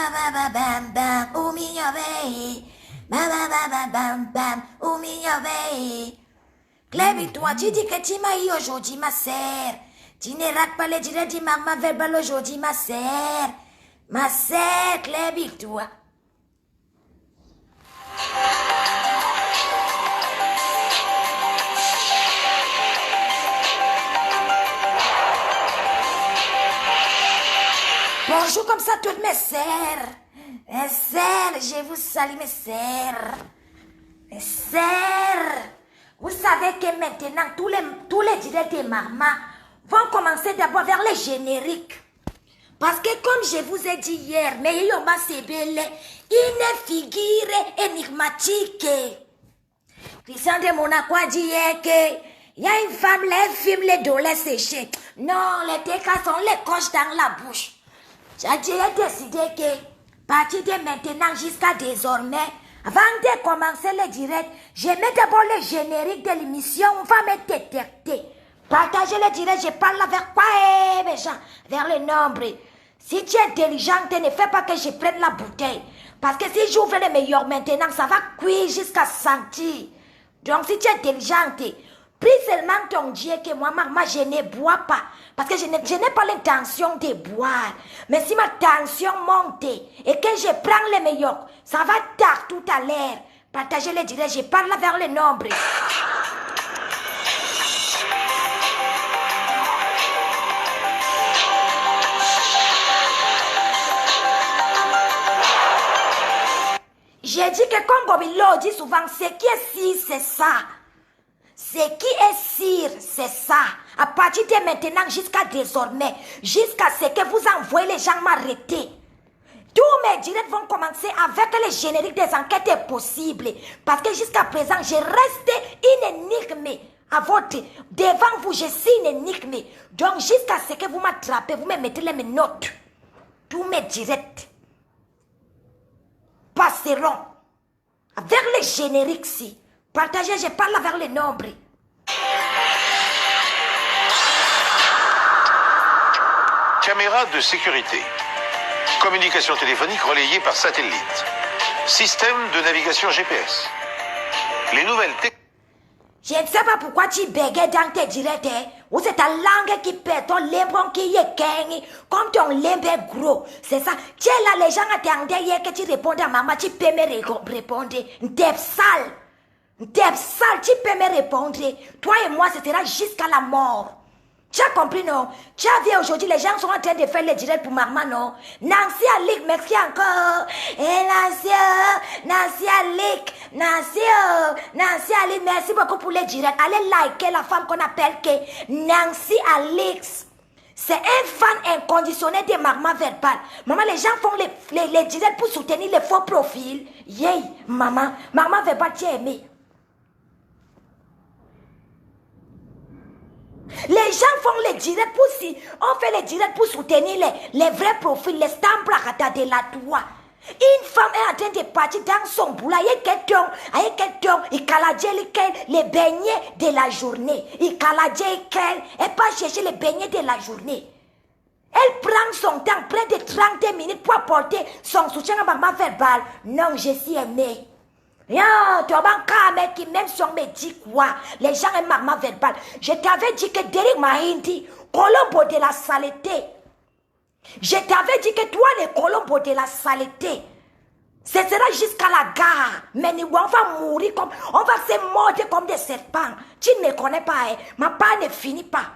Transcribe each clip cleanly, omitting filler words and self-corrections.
ba ba bam bam, oh minha vei. Ba ba ba ba bam bam, oh minha vei. Clébi, toi, tu dis que tu m'as eu aujourd'hui, ma sœur. Tu ne rates pas les directs du magma verbal aujourd'hui, ma sœur. Ma sœur, Clébi, toi. Bonjour comme ça toutes mes sœurs. Mes sœurs, je vous salue mes sœurs. Mes sœurs, vous savez que maintenant tous les directs de Magma vont commencer d'abord vers les génériques. Parce que comme je vous ai dit hier, mais il y a une figure énigmatique. Christian de Monaco a dit hier que il y a une femme, les films, les dos, les séchés. Non, les décasons, les coches dans la bouche. J'ai décidé que, à partir de maintenant jusqu'à désormais, avant de commencer le direct, je mets d'abord le générique de l'émission, on va me détecter. Partager le direct, je parle avec quoi, mes gens, vers le nombre. Si tu es intelligente, ne fais pas que je prenne la bouteille. Parce que si j'ouvre le meilleur maintenant, ça va cuire jusqu'à sentir. Donc si tu es intelligente, prie seulement ton Dieu que moi je ne bois pas. Parce que je n'ai pas l'intention de boire. Mais si ma tension monte et que je prends le meilleur, ça va tard tout à l'heure. Partagez le direct, je parle vers le nombre. J'ai dit que comme Bobilo dit souvent, ce qui est si, c'est ça. Ce qui est sûr, c'est ça. À partir de maintenant jusqu'à désormais, jusqu'à ce que vous envoyez les gens m'arrêter. Tous mes directs vont commencer avec les génériques des enquêtes possibles. Parce que jusqu'à présent, je reste une énigme. À votre, devant vous, je suis une énigme. Donc jusqu'à ce que vous m'attrapez, vous me mettez les notes. Tous mes directs passeront avec les génériques-ci. Partagez, je parle vers le nombre. Caméra de sécurité. Communication téléphonique relayée par satellite. Système de navigation GPS. Les nouvelles technologies. Je ne sais pas pourquoi tu bégayes dans tes directs, hein? Ou c'est ta langue qui pète, ton lèvre qui est gagne, comme ton lèvre est gros. C'est ça. Tu es là, les gens attendaient hier que tu répondes à maman, tu peux me répondre. T'es sale. T'es sale, tu peux me répondre. Toi et moi, ce sera jusqu'à la mort. Tu as compris, non? Tu as vu aujourd'hui, les gens sont en train de faire les directs pour maman, non? Nancy Alik, merci encore. Et Nancy Alik, Nancy Alik, merci beaucoup pour les directs. Allez liker la femme qu'on appelle que Nancy Alix. C'est un fan inconditionnel de Magma Verbal. Maman, les gens font les directs pour soutenir les faux profils. Yay, maman, Magma Verbal, tu as aimé. Les gens font les directs pour on fait les directs pour soutenir les vrais profils, les stambracata de la toi. Une femme est en train de partir dans son boulot, il caladie les beignets de la journée. Il caladie elle pas chercher les beignets de la journée. Elle prend son temps, près de 30 minutes pour apporter son soutien à Magma Verbal. Non, je suis aimée. Yo, tu as mec qui même si on me dit quoi, les gens aiment Magma Verbal. Je t'avais dit que Derek Mahindi, Colombo de la saleté. Je t'avais dit que toi, les Colombo de la saleté, ce sera jusqu'à la gare. Mais on va mourir comme, on va se mordre comme des serpents. Tu ne connais pas, hein? Ma part ne finit pas.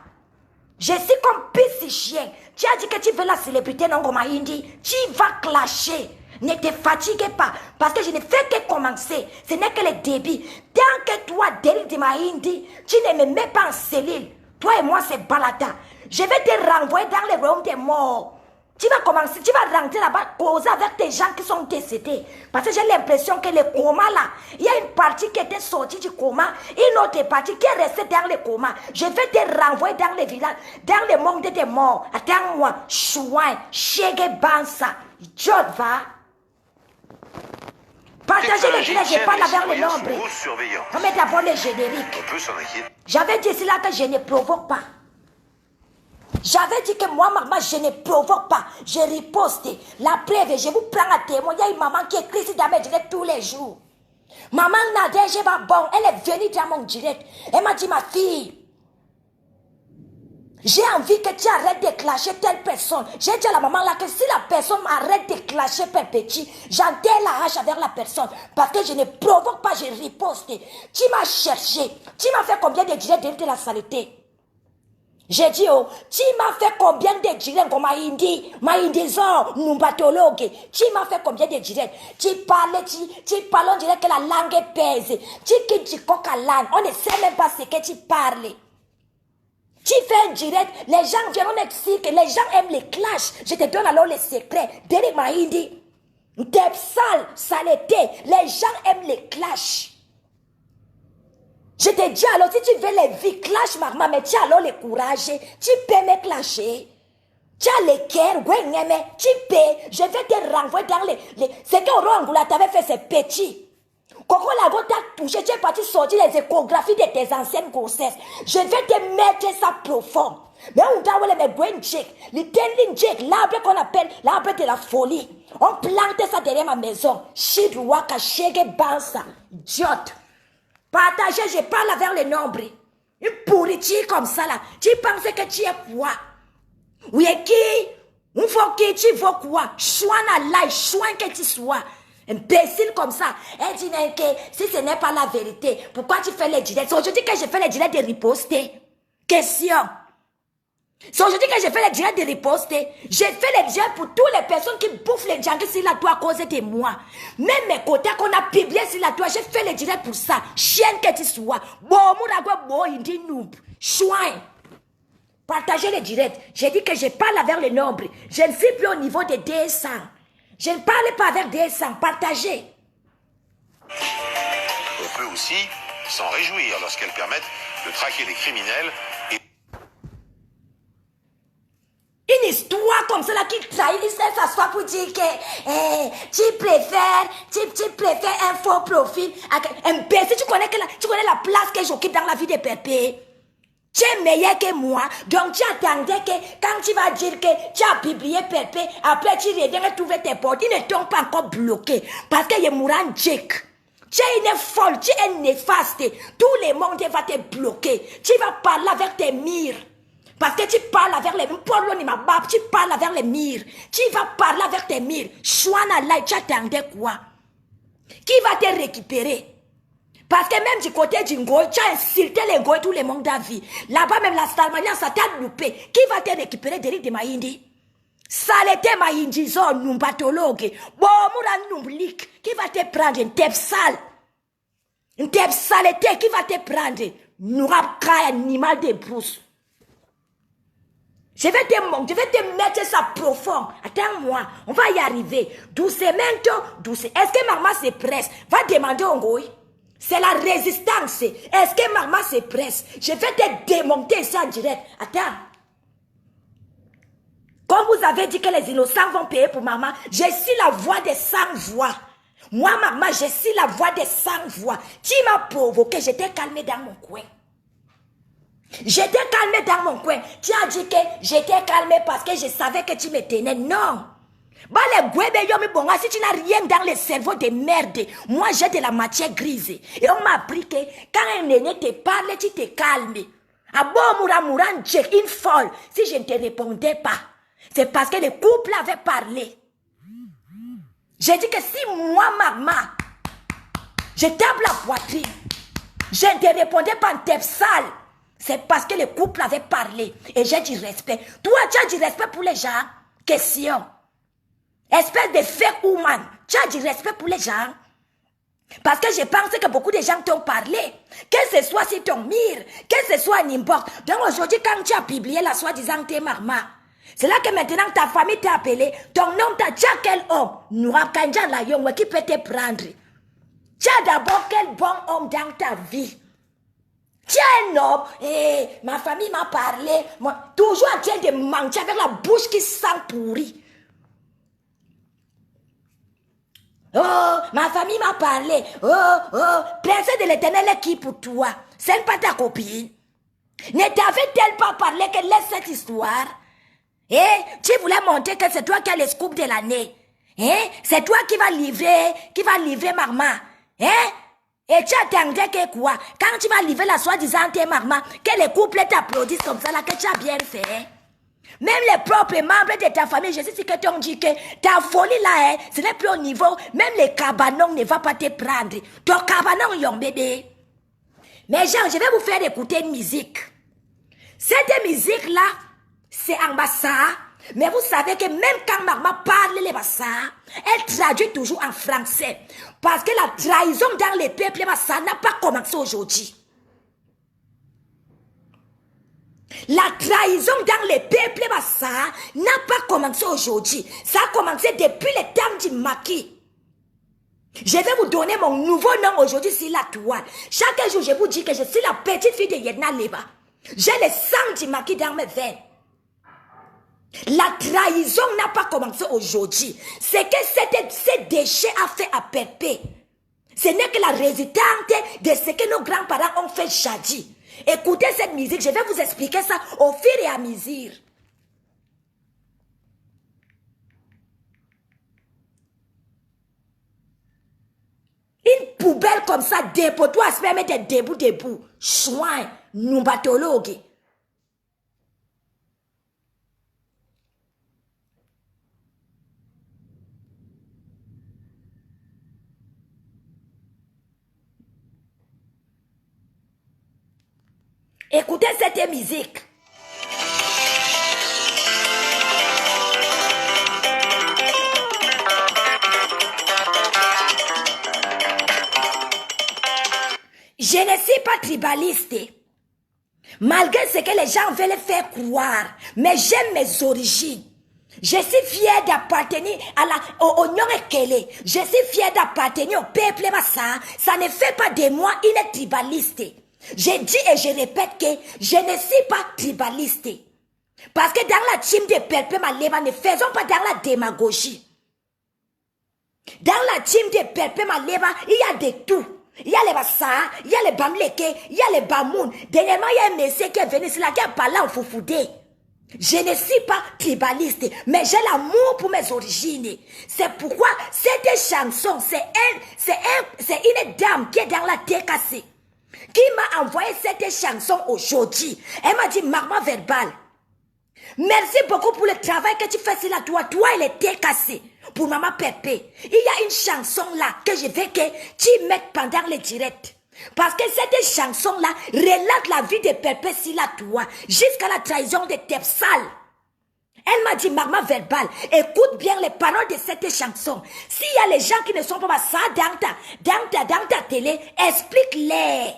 Je suis comme pisse chien. Tu as dit que tu veux la célébrité, non, Mahindi. Tu vas clasher. Ne te fatiguez pas, parce que je ne fais que commencer. Ce n'est que le début. Tant que toi, Derek de Mahindi, tu ne me mets pas en cellule. Toi et moi, c'est balada. Je vais te renvoyer dans le royaume des morts. Tu vas commencer, tu vas rentrer là-bas, causer avec des gens qui sont décédés. Parce que j'ai l'impression que le coma là, il y a une partie qui était sortie du coma, une autre partie qui est restée dans le coma. Je vais te renvoyer dans le village, dans le monde des morts. Attends-moi, chouin, chege bansa, jod va. Partagez le générique, je parle avec le nombre. On met d'abord le générique. J'avais dit cela que je ne provoque pas. J'avais dit que moi, maman, je ne provoque pas. Je riposte. La preuve, je vous prends à témoin. Il y a une maman qui écrit sur mes directs tous les jours. Maman Nadège va bon. Elle est venue dans mon direct. Elle m'a dit, ma fille, j'ai envie que tu arrêtes de clasher telle personne. J'ai dit à la maman là que si la personne arrête de clasher per petit, j'enterre la hache avec la personne. Parce que je ne provoque pas, je riposte. Tu m'as cherché. Tu m'as fait combien de directs de la saleté? J'ai dit, oh, tu m'as fait combien de directs comme Maïndizon, Mumbatologue. Tu m'as fait combien de directs? Tu parles, on dirait que la langue pèse. Tu coques à langue. On ne sait même pas ce que tu parles. Tu fais un direct, les gens viennent, on explique, les gens aiment les clashs. Je te donne alors les secrets. Derek Mahindi, Deb sale, saleté, les gens aiment les clashs. Je te dis alors, si tu veux les vies clash, maman, mais tu as alors le courage, tu peux me clasher. Tu as le cœur, tu peux, je vais te renvoyer dans les... Ce que Orangoula t'avait fait, c'est petit. Quand la goutte t'a touché, tu es parti sortir les échographies de tes anciennes grossesses. Je vais te mettre ça profond. Mais on doit aller mettre Gwen Jake, le tending Jake, l'arbre qu'on appelle l'arbre de la folie. On plante ça derrière ma maison. Chidouaka, Chege, Bansa, idiote. Partagez, je parle vers le nombre. Une pourriture comme ça là. Tu penses que tu es quoi? Oui, qui? Il faut que tu vois quoi? Choix na life, choix que tu sois. Imbécile comme ça. Elle dit que si ce n'est pas la vérité, pourquoi tu fais les directs? C'est aujourd'hui que je fais les directs de riposter. Question. C'est aujourd'hui que je fais les directs de riposter. Je fais les directs pour toutes les personnes qui bouffent les gens sur la toile à cause de moi. Même mes côtés qu'on a publié sur la toile, je fais les directs pour ça. Chienne que tu sois. Bon, mon indi noob. Chouin. Partagez les directs. J'ai dit que je parle avec le nombre. Je ne suis plus au niveau de 200. Je ne parle pas avec 200. Partagez. On peut aussi s'en réjouir lorsqu'elles permettent de traquer les criminels et... Une histoire comme cela qui trahit, il s'assoit pour dire que tu préfères un faux profil. Imbécile, tu connais la place que j'occupe dans la vie de Pépé. Tu es meilleur que moi, donc tu attendais que quand tu vas dire que tu as publié Pépé, après tu reviens et trouver tes portes, ils ne t'ont pas encore bloqué parce qu'il y a Mourant Jake. Tu es une folle, tu es néfaste, tout le monde va te bloquer. Tu vas parler avec tes murs. Parce que tu parles avec les murs, tu parles avec les murs. Tu vas parler avec tes murs. Chouana là, tu attendais quoi? Qui va te récupérer? Parce que même du côté du Ngoï, tu as insulté les Ngoï, tout le monde a vu. Là-bas, même la Salmania, ça t'a loupé. Qui va te récupérer d'Éric de Mahindi? Saleté Mahindi, zone, numbatologue. Bon, moura numblik. Qui va te prendre? Une tête sale. Une tête saleté, qui va te prendre? Nourab animal de brousse. Je vais te mettre ça profond. Attends-moi, on va y arriver. Doucement, doucement. Est-ce que maman se presse? Va demander au Ngoï. C'est la résistance. Est-ce que maman se presse? Je vais te démonter ça en direct. Attends. Comme vous avez dit que les innocents vont payer pour maman, je suis la voix des sans-voix. Moi, maman, je suis la voix des sans-voix. Tu m'as provoqué, je t'ai calmé dans mon coin. J'étais calmé dans mon coin. Tu as dit que j'étais calmé parce que je savais que tu me tenais. Non. Bah les guébé yomi bonga, si tu n'as rien dans le cerveau de merde, moi j'ai de la matière grise. Et on m'a appris que quand un aîné te parle, tu te calmes. Ah bon, moura, une folle. Si je ne te répondais pas, c'est parce que le couple avait parlé. J'ai dit que si moi, maman, je tape la poitrine, je ne te répondais pas en tête sale. C'est parce que le couple avait parlé. Et j'ai du respect. Toi, tu as du respect pour les gens? Question. Espèce de fake woman. Tu as du respect pour les gens? Parce que je pense que beaucoup de gens t'ont parlé. Que ce soit sur ton mur, que ce soit n'importe. Donc aujourd'hui, quand tu as publié la soi-disant t'es maman, c'est là que maintenant ta famille t'a appelé. Ton nom t'a dit quel homme? Nourab Kandja Layong, qui peut te prendre? Tu as d'abord quel bon homme dans ta vie? Tu es un homme, ma famille m'a parlé, moi, toujours en train de manger avec la bouche qui sent pourri. Oh, ma famille m'a parlé, princesse de l'Éternel est qui pour toi? C'est pas ta copine. Ne t'avait-elle pas parlé que laisse cette histoire? Tu voulais montrer que c'est toi qui as le scoop de l'année. C'est toi qui va livrer Marma. Et tu attendais que quoi? Quand tu vas livrer la soi-disant tes Marma, que les couples t'applaudissent comme ça là, que tu as bien fait. Même les propres membres de ta famille, je sais ce que t'ont dit que ta folie là, ce n'est plus au niveau, même les cabanons ne vont pas te prendre. Ton cabanon, yon bébé. Mais Jean, je vais vous faire écouter une musique. Cette musique-là, c'est en bassa. Mais vous savez que même quand maman parle les bassa, elle traduit toujours en français. Parce que la trahison dans les peuples bassa n'a pas commencé aujourd'hui. La trahison dans les peuples bassa n'a pas commencé aujourd'hui. Ça a commencé depuis le temps du maquis. Je vais vous donner mon nouveau nom aujourd'hui sur la toile. Chaque jour, je vous dis que je suis la petite fille de Yedna Leba. J'ai le sang du maquis dans mes veines. La trahison n'a pas commencé aujourd'hui. C'est que ce déchet a fait à Pépé. Ce n'est que la résultante de ce que nos grands-parents ont fait jadis. Écoutez cette musique, je vais vous expliquer ça au fur et à mesure. Une poubelle comme ça, debout, toi, se mettre debout. Chouin, nous batologue. Écoutez cette musique. Je ne suis pas tribaliste. Malgré ce que les gens veulent faire croire, mais j'aime mes origines. Je suis fière d'appartenir au Nyongekele. Je suis fière d'appartenir au peuple Massa. Ça ne fait pas de moi une tribaliste. Je dis et je répète que je ne suis pas tribaliste. Parce que dans la team de Peuple Maleba, ne faisons pas dans la démagogie. Dans la team de Peuple Maleba, il y a de tout. Il y a les Bassa, il y a les Bamleke, il y a les Bamoun. Dernièrement, il y a un monsieur qui est venu sur la qui a parlé en foufoudé. Je ne suis pas tribaliste, mais j'ai l'amour pour mes origines. C'est pourquoi cette chanson, c'est une dame qui est dans la TKC, qui m'a envoyé cette chanson aujourd'hui. Elle m'a dit, Maman Verbal, merci beaucoup pour le travail que tu fais sur la toi et les TKC. Pour Maman Pépé, il y a une chanson là que je veux que tu mettes pendant le direct. Parce que cette chanson là relate la vie de Pépé sur la toi jusqu'à la trahison de Tepsal. Elle m'a dit, Maman Verbal, écoute bien les paroles de cette chanson. S'il y a les gens qui ne sont pas ça dans ta télé, explique-les.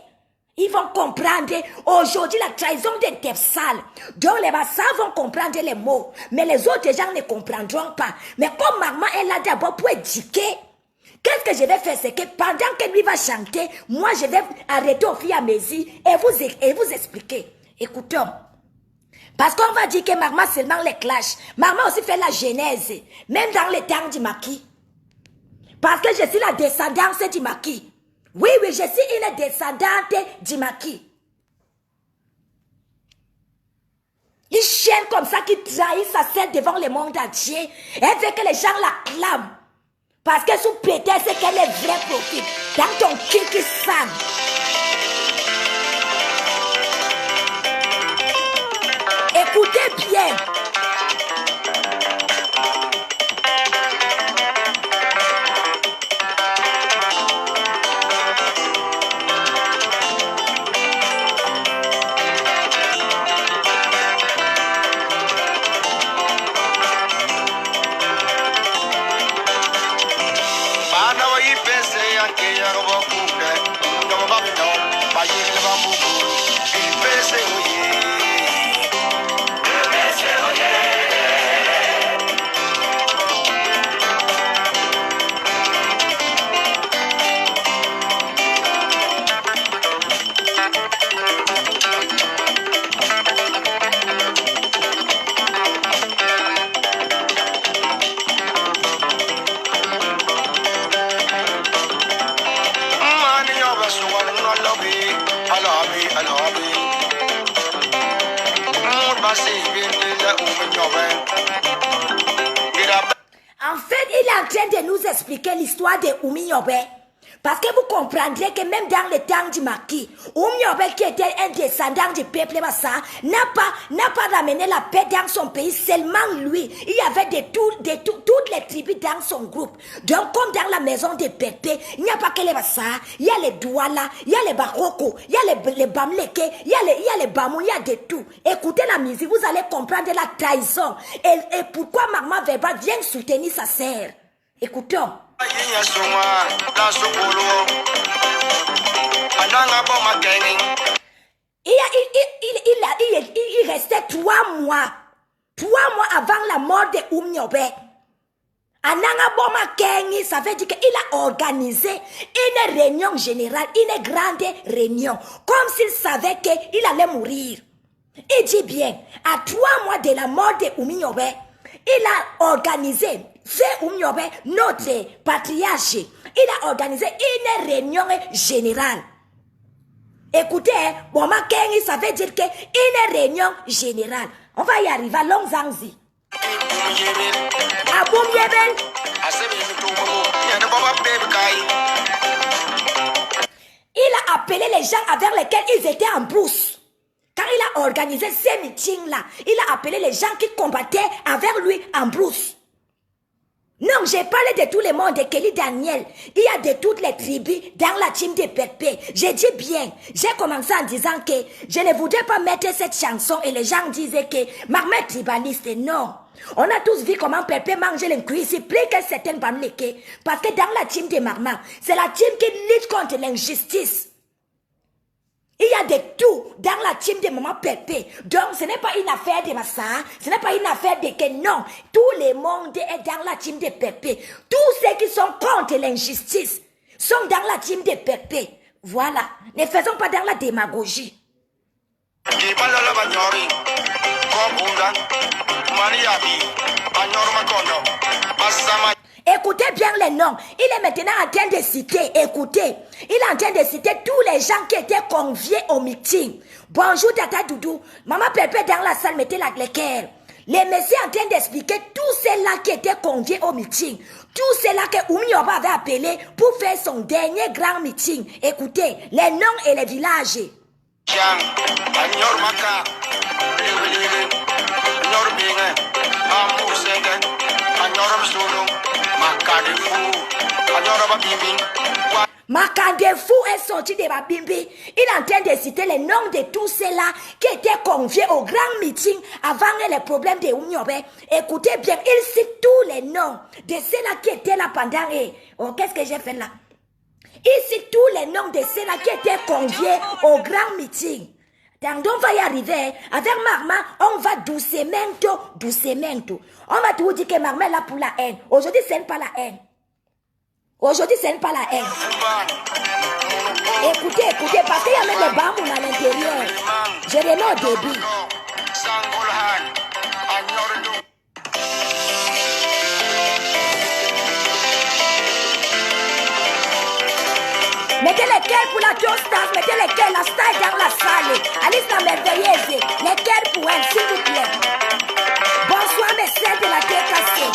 Ils vont comprendre aujourd'hui la trahison de Tepsal. Donc les Bassa vont comprendre les mots. Mais les autres gens ne comprendront pas. Mais comme maman est là d'abord pour éduquer, qu'est-ce que je vais faire? C'est que pendant que lui va chanter, moi je vais arrêter au fil et à mesure et vous expliquer. Écoutons. Parce qu'on va dire que maman seulement les clash. Maman aussi fait la genèse. Même dans les temps du maquis. Parce que je suis la descendance du maquis. Oui, je suis une descendante du maquis. Une chienne comme ça qui trahit sa sœur devant le monde entier. Elle veut que les gens l'acclament. Parce que sous prétexte qu'elle est vrai profil. Dans ton kiki sang. Écoutez bien. En fait, il est en train de nous expliquer l'histoire de Oumi Yobe. Parce que vous comprendrez que même dans le temps du marquis, Oumi Yobe, qui était un descendant du peuple Bassa, n'a pas ramené la paix dans son pays, seulement lui. Il y avait toutes les tribus dans son groupe. Donc, comme dans la maison de Pépé, il n'y a pas que les Bassa, il y a les Douala, il y a les Baroko, il y a les Bamleke, il y a les Bamou, il y a de tout. Écoutez la musique, vous allez comprendre la trahison. Et pourquoi Maman Verba vient soutenir sa sœur. Écoutons. Il restait 3 mois. 3 mois avant la mort de Oumi Yobe. Ananga Boma Kengi, ça veut dire qu'il a organisé une réunion générale, une grande réunion, comme s'il savait qu'il allait mourir. Il dit bien, à 3 mois de la mort de Oumi Yobe, il a organisé, c'est Oumi Yobe, notre patriarche, il a organisé une réunion générale. Écoutez, Boma Kengi, ça veut dire qu'une réunion générale. On va y arriver à Longzangzi. À Boum-Yebel. Il a appelé les gens avec lesquels ils étaient en brousse. Quand il a organisé ces meetings-là, il a appelé les gens qui combattaient avec lui en brousse. Non, j'ai parlé de tout le monde, de Kelly Daniel. Il y a de toutes les tribus dans la team de Pépé. J'ai dit bien. J'ai commencé en disant que je ne voudrais pas mettre cette chanson et les gens disaient que Maman est tribaliste. Non. On a tous vu comment Pépé mangeait les cuisses, plus que certaines Bamleke. Parce que dans la team de Maman, c'est la team qui lutte contre l'injustice. Il y a de tout dans la team de Maman Pépé. Donc, ce n'est pas une affaire de Massa. Ce n'est pas une affaire de que non. Tout le monde est dans la team de Pépé. Tous ceux qui sont contre l'injustice sont dans la team de Pépé. Voilà. Ne faisons pas dans la démagogie. Écoutez bien les noms. Il est maintenant en train de citer, écoutez, il est en train de citer tous les gens qui étaient conviés au meeting. Bonjour Tata Doudou, Maman Pépé dans la salle mettait la clé. Les messieurs en train d'expliquer tous ceux-là qui étaient conviés au meeting. Tous ceux-là que Oumi Yobe avait appelé pour faire son dernier grand meeting. Écoutez, les noms et les villages. Makandefou est sorti de Babimbi. Il est en train de citer les noms de tous ceux-là qui étaient conviés au grand meeting avant les problèmes de Oumi Yobe. Écoutez bien, il cite tous les noms de ceux-là qui étaient là pendant... Oh, qu'est-ce que j'ai fait là? Il cite tous les noms de ceux-là qui étaient conviés au grand meeting. Donc, on va y arriver. Avec Maman, on va doucement. On va tout dire que Maman est là pour la haine. Aujourd'hui, ce n'est pas la haine. Aujourd'hui, ce n'est pas la haine. Écoutez, parce qu'il y a même des bambous à l'intérieur. Je remets au début. Mettez les cœurs pour la Toastance, mettez les cœurs, la star dans la salle. Alice la merveilleuse, les cœurs pour elle, s'il vous plaît. Bonsoir, mes sœurs de la terre cassée.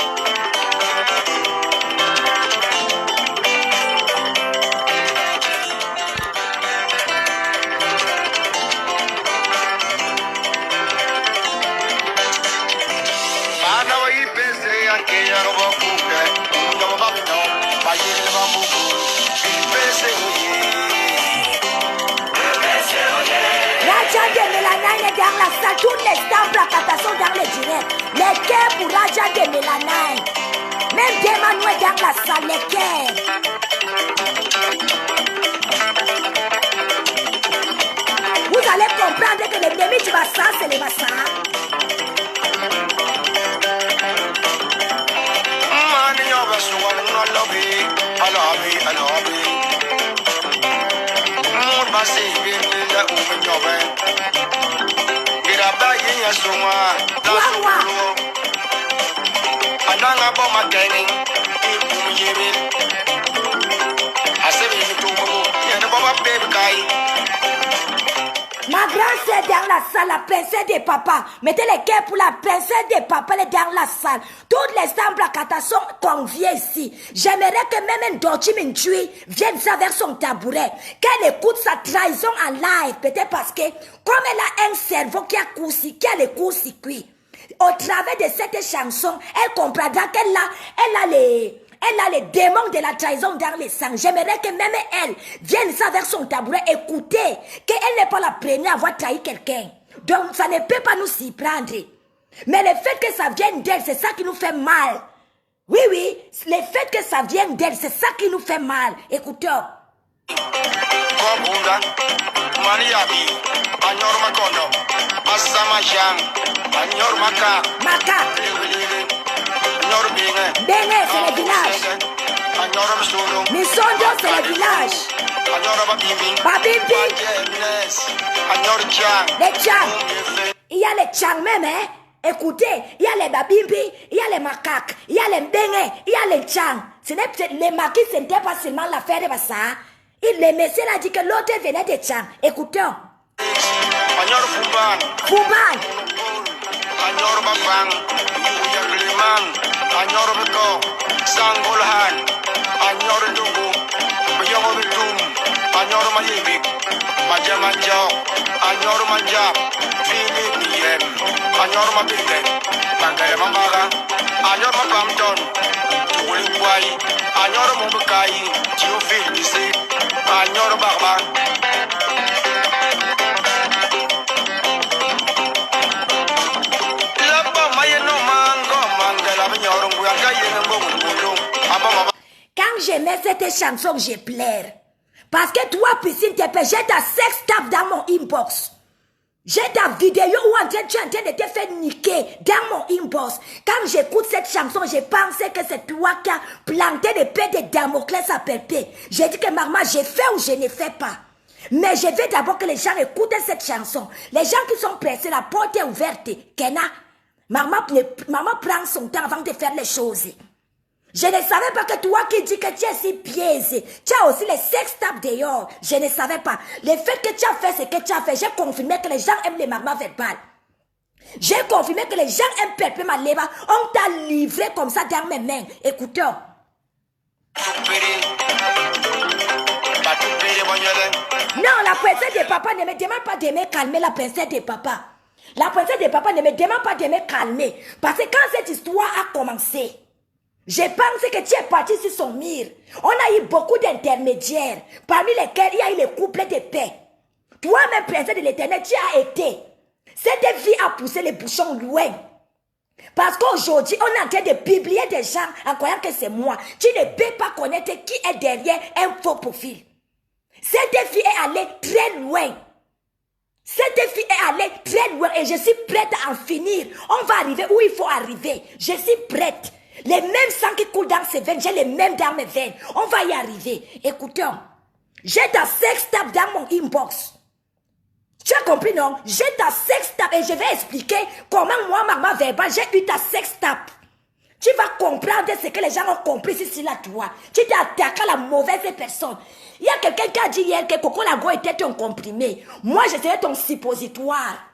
Raja de Mélanaï est dans la salle, toutes les stars placatations dans les directs. Les cœurs pour Raja de Mélanaï. Même Demano est dans la salle, les cœurs. Vous allez comprendre que l'ennemi du Bassa, c'est les Bassa. Ma grande c'est dans la salle, la princesse de papa. Mettez les cœurs pour la princesse de papa, elle est dans la salle. Toutes les Samblakata sont conviées ici. J'aimerais que même un Dochi Mintui vienne ça vers son tabouret. Qu'elle écoute sa trahison en live. Peut-être parce que, comme elle a un cerveau qui a le court-circuit, au travers de cette chanson, elle comprendra qu'elle a les démons de la trahison dans le sang. J'aimerais que même elle vienne ça vers son tabouret, écouter qu'elle n'est pas la première à avoir trahi quelqu'un. Donc ça ne peut pas nous s'y prendre. Mais le fait que ça vienne d'elle, c'est ça qui nous fait mal. Oui, le fait que ça vienne d'elle, c'est ça qui nous fait mal. Écoutons. Maka. Bene, c'est le village. Misondo, c'est le village. Babimbi. Les Tchang. Il y a les Tchang même, hein. Écoutez, il y a les Babimbi, il y a les macaques, il y a les Bene, il y a les Tchang. Ce n'est peut-être les maquis, ce n'était pas seulement l'affaire de ça. Le monsieur a dit que l'autre venait de Tchang. Écoutons. Fouban. Anyor Babang, Yuya Gliman, Anyor Beko, Sangolhan, Anyor Dungu, Bayong Bitum, Anyor Mayibik, Majamanjao, Anyor Manja, Philip Niem, Anyor Mabinde, Bangay Mambaga, Anyor Mabamton, Tulikwai, Anyor Mubukai, Tiofil Bisi, Anyor Barban. Quand je mets cette chanson, je pleure. Parce que toi, Piscine TP, j'ai ta sex tape dans mon inbox. J'ai ta vidéo où tu es en train de te faire niquer dans mon inbox. Quand j'écoute cette chanson, je pensais que c'est toi qui as planté l'épée de Damoclès à Pépé. J'ai dit que maman, je fais ou je ne fais pas. Mais je veux d'abord que les gens écoutent cette chanson. Les gens qui sont pressés, la porte est ouverte. Kena, maman prend son temps avant de faire les choses. Je ne savais pas que toi qui dis que tu es si piège, tu as aussi les sex tapes dehors. Je ne savais pas. Le fait que tu as fait ce que tu as fait, j'ai confirmé que les gens aiment les mamans verbales. J'ai confirmé que les gens aiment Pépé Maleba. On t'a livré comme ça dans mes mains. Écoutons. Non, la princesse de papa ne me demande pas de me calmer, la princesse de papa. La princesse de papa ne me demande pas de me calmer. Parce que quand cette histoire a commencé, je pense que tu es parti sur son mur. On a eu beaucoup d'intermédiaires, parmi lesquels il y a eu le couple de paix. Toi-même, princesse de l'Éternel, tu as été. Cette vie a poussé les bouchons loin. Parce qu'aujourd'hui, on est en train de publier des gens en croyant que c'est moi. Tu ne peux pas connaître qui est derrière un faux profil. Cette fille est allée très loin. Cette fille est allée très loin et je suis prête à en finir. On va arriver où il faut arriver. Je suis prête. Les mêmes sangs qui coulent dans ses veines, j'ai les mêmes dans mes veines. On va y arriver. Écoutons. J'ai ta sex tape dans mon inbox. Tu as compris, non? J'ai ta sex tape et je vais expliquer comment moi, maman verbale, j'ai eu ta sex tape. Tu vas comprendre ce que les gens ont compris ici, là, toi. Tu t'es attaqué à la mauvaise personne. Il y a quelqu'un qui a dit hier que Coco Lago était ton comprimé. Moi, je serai ton suppositoire.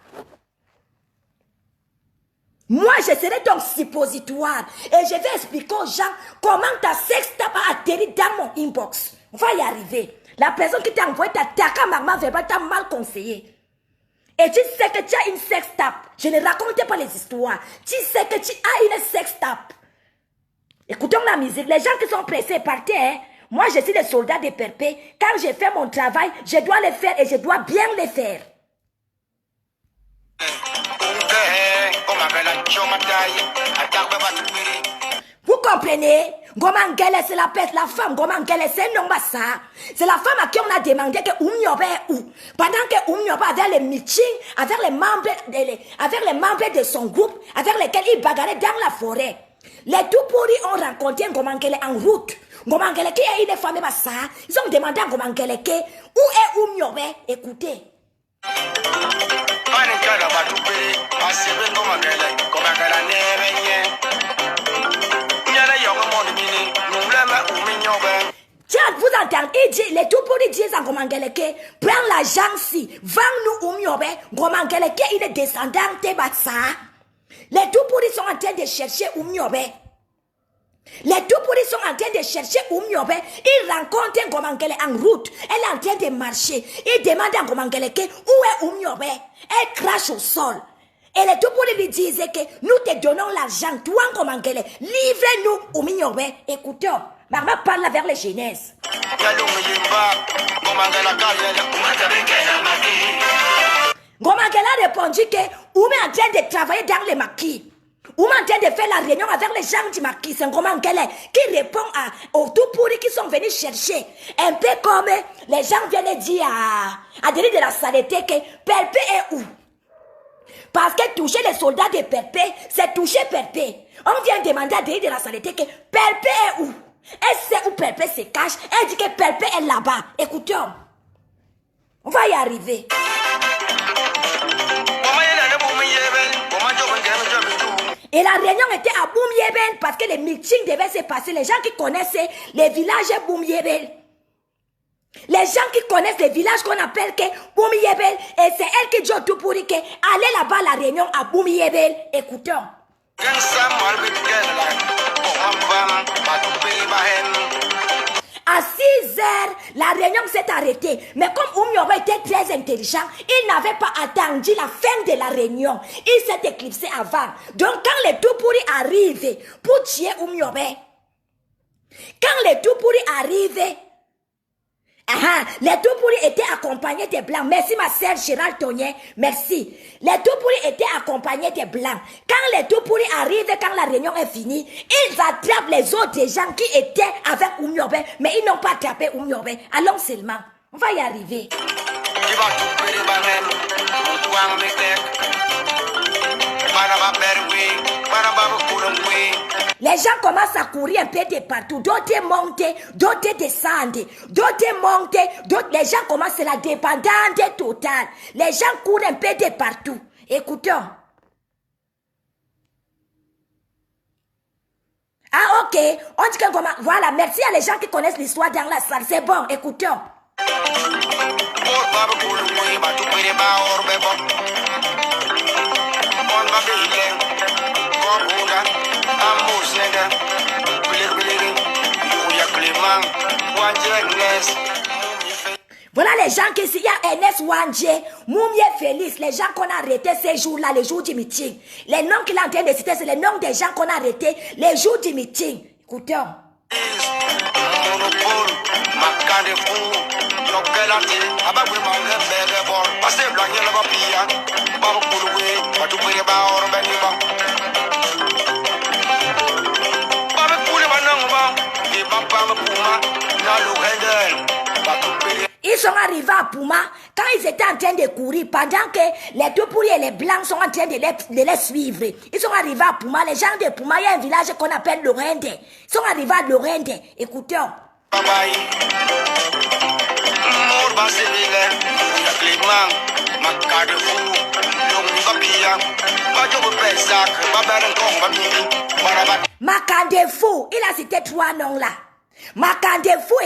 Moi, je serai ton suppositoire. Et je vais expliquer aux gens comment ta sex tape a atterri dans mon inbox. On va y arriver. La personne qui t'a envoyé t'attaquer à maman verbale t'a mal conseillé. Et tu sais que tu as une sex tape. Je ne raconte pas les histoires. Tu sais que tu as une sex tape. Écoutons la musique. Les gens qui sont pressés, partez. Hein? Moi, je suis le soldat de Pépé. Quand je fais mon travail, je dois le faire et je dois bien le faire. Vous comprenez? Gomangele, c'est la peste, la femme. Gomangele, c'est un homme ça. C'est la femme à qui on a demandé que Oumniobe est où. Pendant que Oumniobe avait les meetings avec les membres de son groupe, avec lesquels il bagarrait dans la forêt. Les tout pourris ont rencontré Gomangele en route. Gomangele qui est une femme ça. Ils ont demandé à Gomangele que où est Oumniobe? Écoutez. Tiens, vous entendez, il dit, les tout pour dire à Gomangeleke, prends l'argent si, vends-nous Oumiobe, Gomangeleke, il est descendant de Batsa. Les tout pour sont en train de chercher Oumiobe. Les tout pour sont en train de chercher Oumiobe. Ils rencontrent Gomangele en route. Elle est en train de marcher. Ils demandent à Gomangeleke, où est Oumiobe? Elle crache au sol. Et les tout pour lui disaient que nous te donnons l'argent, toi Gomangele, livre-nous Oumiobe. Écoutons. Maman parle vers les jeunesses. Gomangela a répondu que Oumé est en train de travailler dans les maquis. Oumé est en train de faire la réunion avec les gens du maquis. C'est Gomangela qui répond aux tout pourris qui sont venus chercher. Un peu comme les gens viennent dire à Denis de la Saleté que Perpé est où? Parce que toucher les soldats de Perpé, c'est toucher Perpé. On vient demander à Denis de la Saleté que Perpé est où? Elle sait où Perpé se cache. Elle dit que Perpé est là-bas. Écoutons. On va y arriver. Et la réunion était à Boum-Yébel parce que les meetings devaient se passer. Les gens qui connaissaient les villages Boum-Yébel. Les gens qui connaissent les villages qu'on appelle que Boum-Yébel. Et c'est elle qui dit au tout pourri que allez là-bas la réunion à Boum-Yébel. Écoutons. À 6 heures, la réunion s'est arrêtée. Mais comme Oumiobe était très intelligent, il n'avait pas attendu la fin de la réunion. Il s'est éclipsé avant. Donc quand les tout pourris arrivent pour tuer Oumiobe, quand les tout pourris arrivent, les tout pourris étaient accompagnés des blancs. Merci ma sœur Gérald Tonnier, merci. Les tout pourris étaient accompagnés des blancs. Quand les tout pourris arrivent, quand la réunion est finie, ils attrapent les autres gens qui étaient avec Oumiobe, mais ils n'ont pas attrapé Oumiobe. Allons seulement, on va y arriver. Les gens commencent à courir un peu de partout. D'autres montent, d'autres descendent. D'autres montent, d'autres... Les gens commencent à la dépendance totale. Les gens courent un peu de partout. Écoutons. Ah, ok. On dit que voilà, merci à les gens qui connaissent l'histoire dans la salle. C'est bon, écoutons. Voilà les gens qui il y a Ernest Wandje, Moumie Félix, les gens qu'on a arrêtés ces jours-là, les jours du meeting. Les noms qu'il est en train de citer, c'est les noms des gens qu'on a arrêtés les jours du meeting. Écoutons. Ils sont arrivés à Pouma quand ils étaient en train de courir, pendant que les deux pourris et les blancs sont en train de les suivre. Ils sont arrivés à Pouma, les gens de Pouma, il y a un village qu'on appelle Lorende. Ils sont arrivés à Lorende. Écoutons. Makandefou, il a cité 3 noms là. Makandefou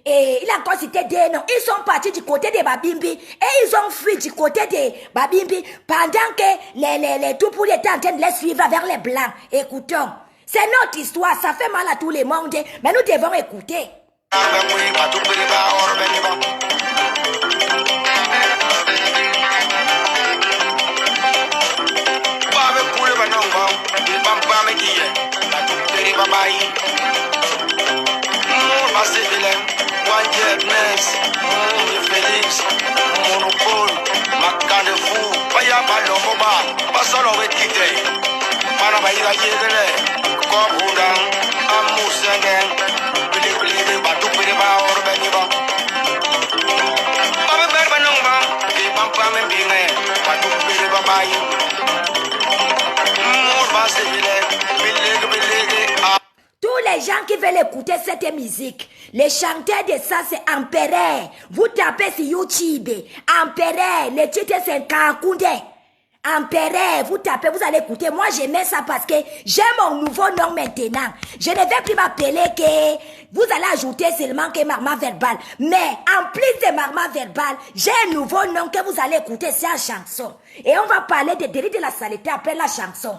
et il a encore cité 2 noms. Ils sont partis du côté de Babimbi et ils ont fui du côté de Babimbi pendant que les tout pourris étaient en train de les suivre vers les blancs. Écoutons. C'est notre histoire, ça fait mal à tout le monde, mais nous devons écouter. Tous les gens qui veulent écouter cette musique, les chanteurs de ça c'est Empereur. Vous tapez sur YouTube, Empereur, le titre c'est Kakoundé. Empereur, vous tapez, vous allez écouter. Moi, j'aimais ça parce que j'ai mon nouveau nom maintenant. Je ne vais plus m'appeler que... Vous allez ajouter seulement que Marma Verbal. Mais en plus de Marma Verbal, j'ai un nouveau nom que vous allez écouter, c'est la chanson. Et on va parler des délits de la saleté après la chanson.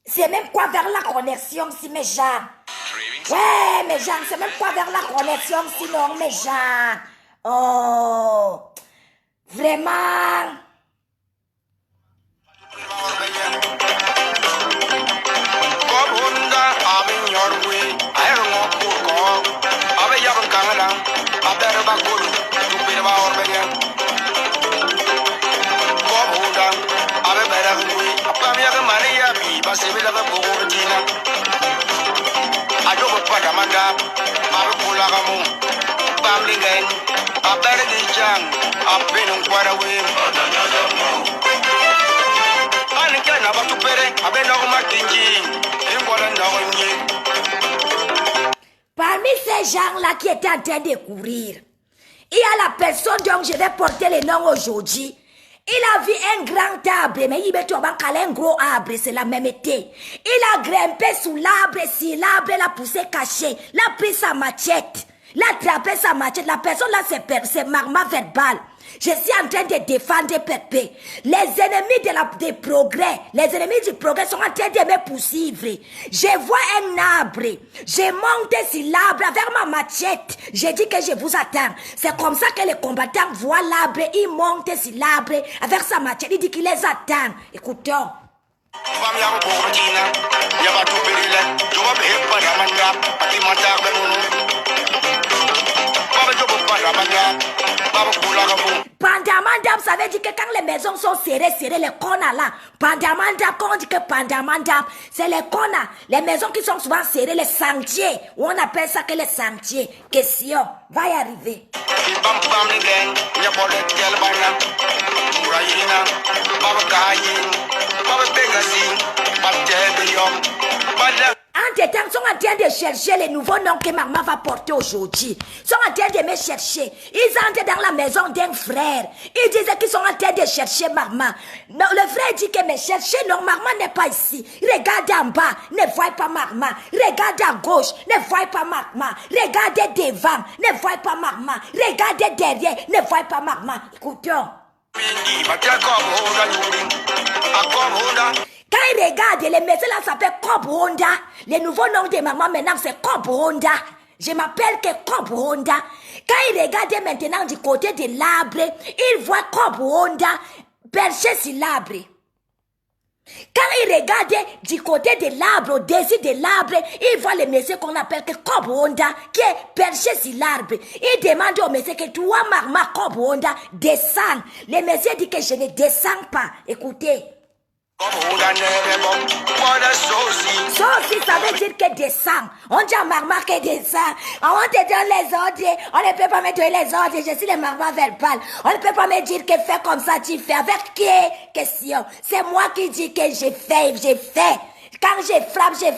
C'est même quoi vers la connexion si mes gens. Ouais, mes gens, c'est même quoi vers la connexion sinon mes gens. Oh, vraiment. Parmi ces gens-là qui étaient en train de courir, il y a la personne dont je vais porter le nom aujourd'hui. Il a vu un grand arbre, mais il met un gros arbre, c'est la même été. Il a grimpé sous l'arbre, si l'arbre l'a poussé caché, il a pris sa machette, il a attrapé sa machette. La personne là, c'est Marma Verbal. Je suis en train de défendre Pépé. Les ennemis des progrès, les ennemis du progrès sont en train de me poursuivre. Je vois un arbre. Je monte sur l'arbre avec ma machette. Je dis que je vous attends. C'est comme ça que les combattants voient l'arbre. Ils montent sur l'arbre avec sa machette. Il dit qu'il les attend. Écoutons. Pandamandam, ça veut dire que quand les maisons sont serrées, les conas là. Pandamandam, quand on dit que pandamandam, c'est les conas. Les maisons qui sont souvent serrées, les sentiers. On appelle ça que les sentiers. Question, va y arriver. Entre-temps, ils sont en train de chercher les nouveaux noms que maman va porter aujourd'hui. Ils sont en train de me chercher. Ils entrent dans la maison d'un frère. Ils disent qu'ils sont en train de chercher maman. Non, le frère dit que me chercher, non, maman n'est pas ici. Regardez en bas, ne voyez pas maman. Regardez à gauche, ne voyez pas maman. Regardez devant, ne voyez pas maman. Regardez derrière, ne voyez pas maman. Écoutons. Quand il regarde, les maisons là s'appellent Cob Honda. Le nouveau nom de maman maintenant c'est Cob Honda. Je m'appelle que Cob Honda. Quand il regarde maintenant du côté de l'arbre, il voit Cob Honda perché sur l'arbre. Quand il regarde du côté de l'arbre, au-dessus de l'arbre, il voit le monsieur qu'on appelle que Cob Honda qui est perché sur l'arbre. Il demande au monsieur que toi, maman Cob Honda, descends. Le monsieur dit que je ne descends pas. Écoutez. Sauce, ça veut dire que descend. On dit à Marma que descend. On te donne les ordres. On ne peut pas me donner les ordres. Je suis le Marma Verbal. On ne peut pas me dire que fais comme ça, tu fais. Avec qui question? C'est moi qui dis que j'ai fait. Quand je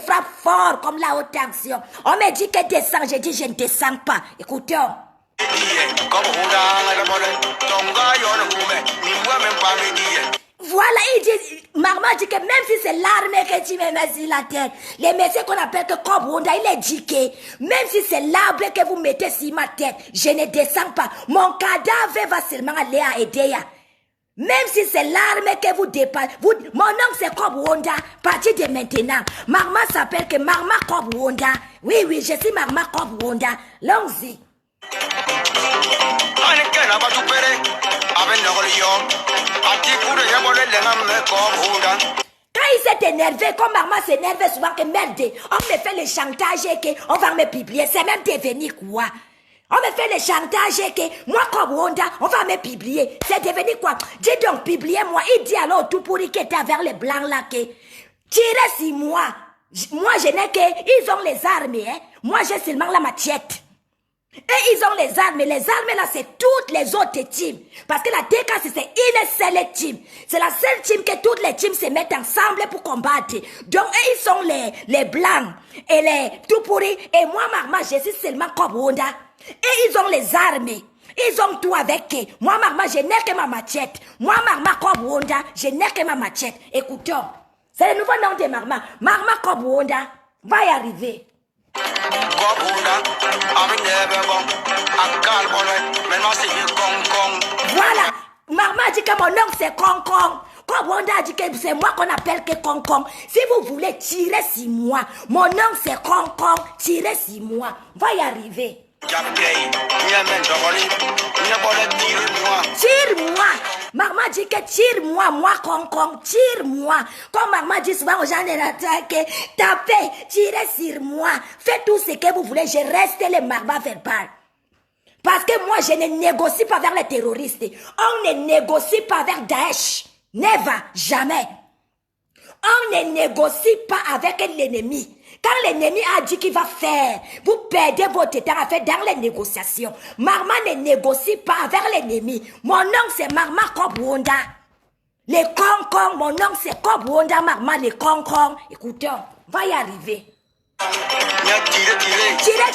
frappe fort comme la haute tension. On me dit que descend. Je dis je ne descends pas. Écoutons. Voilà, il dit, maman dit que même si c'est l'armée que tu me mets sur la tête, les messieurs qu'on appelle que Cob Honda, il est dit que même si c'est l'arbre que vous mettez sur ma tête, je ne descends pas. Mon cadavre va seulement aller à Edea. Même si c'est l'armée que vous dépassez, mon nom c'est Cob Honda, partir de maintenant. Maman s'appelle que Maman Cob Honda. Oui, je suis Maman Cob Honda. Allons-y. Quand il s'est énervé, comme maman s'énerve souvent que merde, on me fait le chantage et qu'on va me publier, c'est même devenu quoi? On me fait le chantage et que moi, comme Wanda, on va me publier. C'est devenu quoi? Dis donc, publiez-moi. Il dit alors tout pourri qui était vers les blancs là que tirez sur moi. Moi, je n'ai que. Ils ont les armes, hein. Moi, j'ai seulement la machette. Et ils ont les armes. Les armes là, c'est toutes les autres teams. Parce que la DK, c'est une seule team. C'est la seule team que toutes les teams se mettent ensemble pour combattre. Donc, eux, ils sont les blancs et les tout pourris. Et moi, Marma, je suis seulement comme Wanda. Et ils ont les armes. Ils ont tout avec eux. Moi, Marma, je n'ai que ma machette. Moi, Marma, comme Wanda, je n'ai que ma machette. Écoutons. C'est le nouveau nom de Marma. Marma comme Wanda va y arriver. Voilà. Marma dit que mon nom c'est Kong Kong. Comme Wanda dit que c'est moi qu'on appelle que Kong Kong. Si vous voulez tirer sur moi, mon nom c'est Kong Kong. Tirer sur moi. Va y arriver. Tire-moi. Maman dit que tire-moi, moi, Kong Kong, tire-moi. Comme maman dit souvent aux gens de l'attaque, tapez, tirez sur moi. Faites tout ce que vous voulez, je reste les marmas verbales. Parce que moi, je ne négocie pas vers les terroristes. On ne négocie pas avec Daesh. Never, jamais. On ne négocie pas avec l'ennemi. Quand l'ennemi a dit qu'il va faire, vous perdez votre temps à faire dans les négociations. Marma ne négocie pas avec l'ennemi. Mon nom c'est Marma Kobwonda. Les Kong, mon nom c'est Kobwonda Marma, les Kong. Écoutez, va y arriver. Tirez.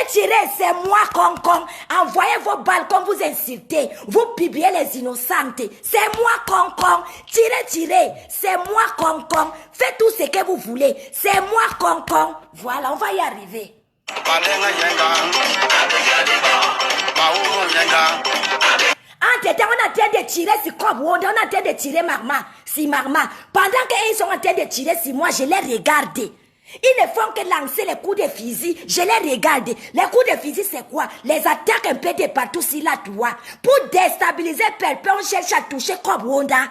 Tirez, c'est moi, Kong. Envoyez vos balles comme vous insultez. Vous publiez les innocentes. C'est moi, Kong. Tirez, c'est moi, Kong. Faites tout ce que vous voulez. C'est moi, Kong. Voilà, on va y arriver. Entre-temps, on est en train de tirer sur Cobb Wonder, on est en train de tirer Marma. Pendant qu'ils sont en train de tirer sur moi, je les regarde. Ils ne font que lancer les coups de fusil, je les regarde. Les coups de fusil, c'est quoi? Les attaques un peu de partout sur la toit. Pour déstabiliser Pelpe, on cherche à toucher Cobb Wonder.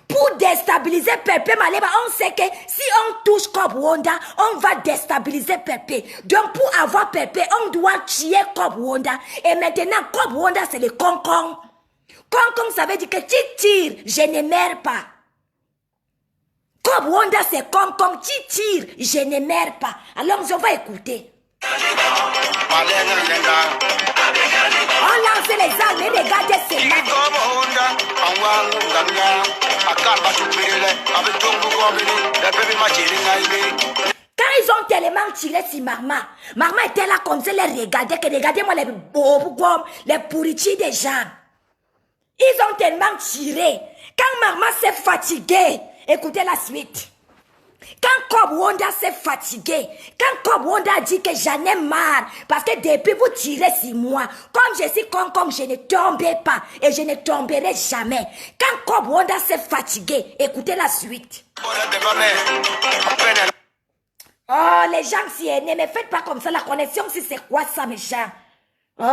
Pour déstabiliser Pepe Maleba, on sait que si on touche Cobb Wonder, on va déstabiliser Pepe. Donc pour avoir Pepe, on doit tuer Cobb Wonder. Et maintenant, Cobb Wonder, c'est le Kong. Kong, ça veut dire que tu tires, je ne meurs pas. Cobb Wonder, c'est Kong, tu tires, je ne meurs pas. Alors on va écouter. On lance les armes et regardez ces mains. Quand ils ont tellement tiré sur Marma était là comme ça, les regarder, que regardez-moi les bobos, les pourritis des gens. Ils ont tellement tiré. Quand Marma s'est fatiguée, écoutez la suite. Quand Cobb Wonder s'est fatigué, quand Cobb Wonder a dit que j'en ai marre, parce que depuis vous tirez sur moi, comme je suis comme je ne tomberai pas et je ne tomberai jamais. Quand Cobb Wonder s'est fatigué, écoutez la suite. Oh, les gens si ne me faites pas comme ça, la connexion, si c'est quoi ça, mes gens? Oh.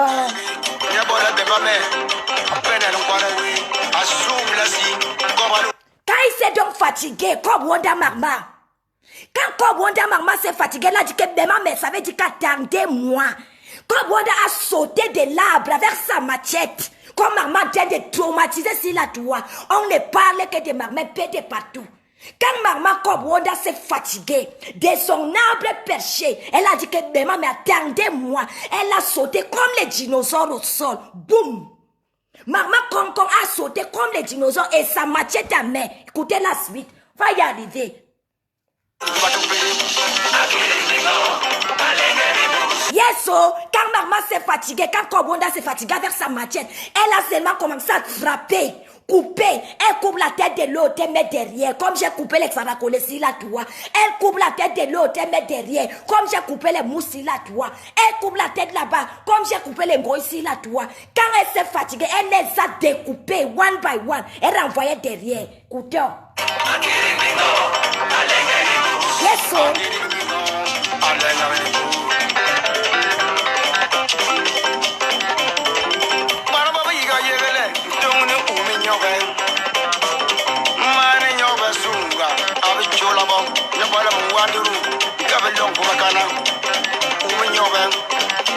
Quand il s'est donc fatigué, Cobb Wonder Marma. Quand Cobb Wonder Marma s'est fatigué, elle a dit que mais ça veut dire qu'attendez-moi. Cobb Wonder a sauté de l'arbre avec sa machette. Comme Marma vient de traumatiser sur la toit. On ne parle que de Marma pété partout. Quand Marma Cobb Wonder s'est fatiguée de son arbre perché, elle a dit que mais attendez-moi. Elle a sauté comme les dinosaures au sol. Boum! Marma Kong a sauté comme les dinosaures et sa machette à main. Écoutez la suite. Va y arriver. Yes, quand Marma s'est fatiguée, quand Cobb Wonder s'est fatiguée avec sa machette, elle a seulement commencé à frapper, couper. Elle coupe la tête de l'autre, elle met derrière. Comme j'ai coupé les saracolés sur la toit. Elle coupe la tête de l'autre, elle met derrière. Comme j'ai coupé les mousses sur la toit. Elle coupe la tête là-bas. Comme j'ai coupé les goïs sur la toit. Quand elle s'est fatiguée, elle les a découpés one by one. Elle renvoyait derrière. Écoutez. Yes, sir. Nyabala Mwandu, Gavelon Kumakana, Uminyoven,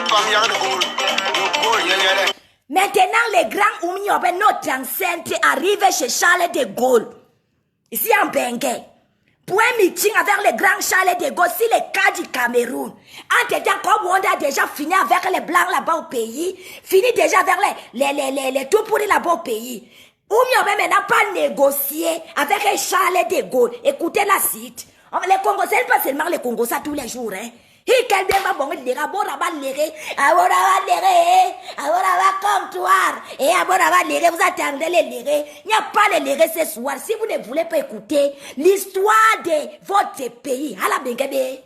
Pamia de Goul, Goul, Maintenant, les grands Oumiobe, notre enceinte, arrivent chez Charles de Gaulle. Ici en Bengue. Pour un meeting avec les grands Charles de Gaulle, si les cas du Cameroun. Entre-temps, comme on a déjà fini avec les blancs là-bas au pays, fini déjà avec les tout pourris là-bas au pays. Oumiobe maintenant pas négocier avec Charles de Gaulle. Écoutez la cite. Les Congos, c'est pas seulement les Congos, ça tous les jours, hein. Il quel bien va bon lire abora va lire comptoir et abora va lire vous attendez les lire il n'y a pas les lire ce soir si vous ne voulez pas écouter l'histoire de votre pays à la bengabe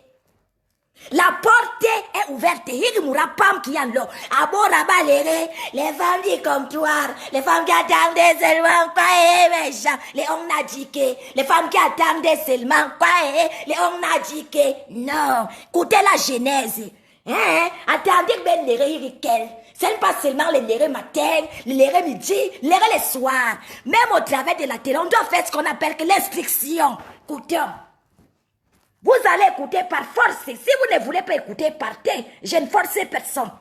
la porte est ouverte il mourra pas qui en l'eau abora va lire les femmes du comptoir les femmes qui attendaient seulement pas les hommes n'a dit que les femmes qui attendaient seulement pas les hommes n'a dit que non écoutez la genèse hein attendez que les lire c'est pas seulement les lire matin les lire midi les lire le soir même au travers de la télé on doit faire ce qu'on appelle l'instruction écoutez. Vous allez écouter par force. Si vous ne voulez pas écouter, partez. Je ne force personne.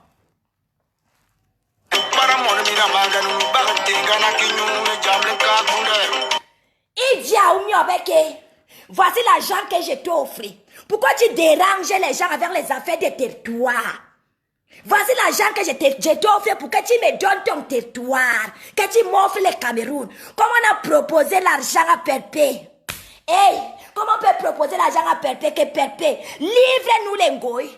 Il dit à Oumio-Beke, voici l'argent que je t'ai offert. Pourquoi tu déranges les gens avec les affaires de territoire? Voici l'argent que je t'ai offert pour que tu me donnes ton territoire, que tu m'offres le Cameroun. Comment on a proposé l'argent à Perpé? Hey, comment on peut proposer l'argent à Perpé que Perpé livre-nous les ngoïs?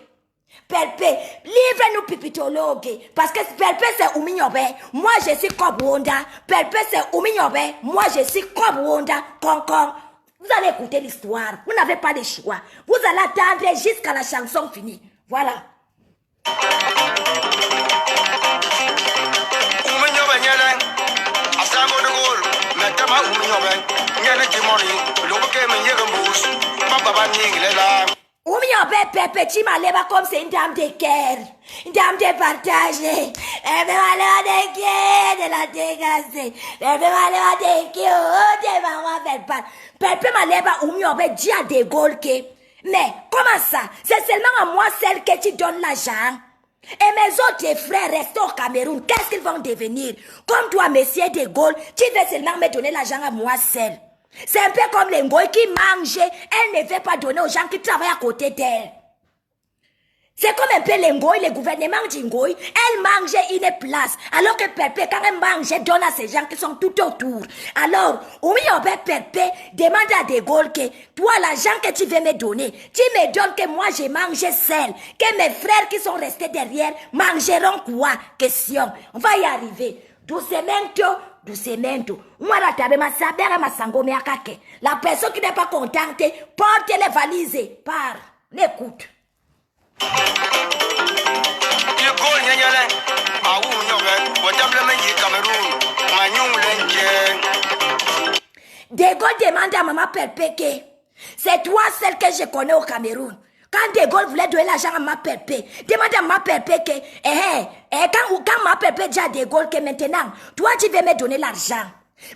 Perpé, livre-nous Pipitologue. Parce que Perpé c'est Ouminyobe, moi je suis Kobwonda. Perpé c'est Ouminyobe, moi je suis Kobwonda. Concon. Vous allez écouter l'histoire. Vous n'avez pas de choix. Vous allez attendre jusqu'à la chanson finie. Voilà. Ouminyobe nyele, asango de Gaulle, metama Ouminyobe, nyele timoni, loboke menyegembous, papa nyinglela. Oumiobe Pepe, tu m'as levé comme c'est une dame de cœur, une dame de partage. Elle m'a levé de cœur, de la dégager. Elle m'a levé de cœur, de maman faire pas. Pepe m'a levé Oumiobe, dit à De Gaulle que, mais comment ça? C'est seulement à moi celle que tu donnes l'argent. Et mes autres frères restent au Cameroun, qu'est-ce qu'ils vont devenir? Comme toi, monsieur De Gaulle, tu veux seulement me donner l'argent à moi seul. C'est un peu comme les ngoïs qui mangent, elle ne veut pas donner aux gens qui travaillent à côté d'elle. C'est comme un peu les ngoïs, le gouvernement du ngoïs, elle mange une place, alors que Perpé, quand elle mange, elle donne à ces gens qui sont tout autour. Alors, Oumiobe Perpé demande à De Gaulle que, toi, l'argent que tu veux me donner, tu me donnes que moi je mange seul, que mes frères qui sont restés derrière mangeront quoi? Question. On va y arriver. Doucement. La personne qui n'est pas contente, porte les valises. Part. N'écoute. De Gaulle demande à maman Perpé, c'est toi celle que je connais au Cameroun. Quand De Gaulle voulait donner l'argent à ma Perpé, demande à ma Perpé que, quand ma Perpé dit à De Gaulle que maintenant, toi tu veux me donner l'argent.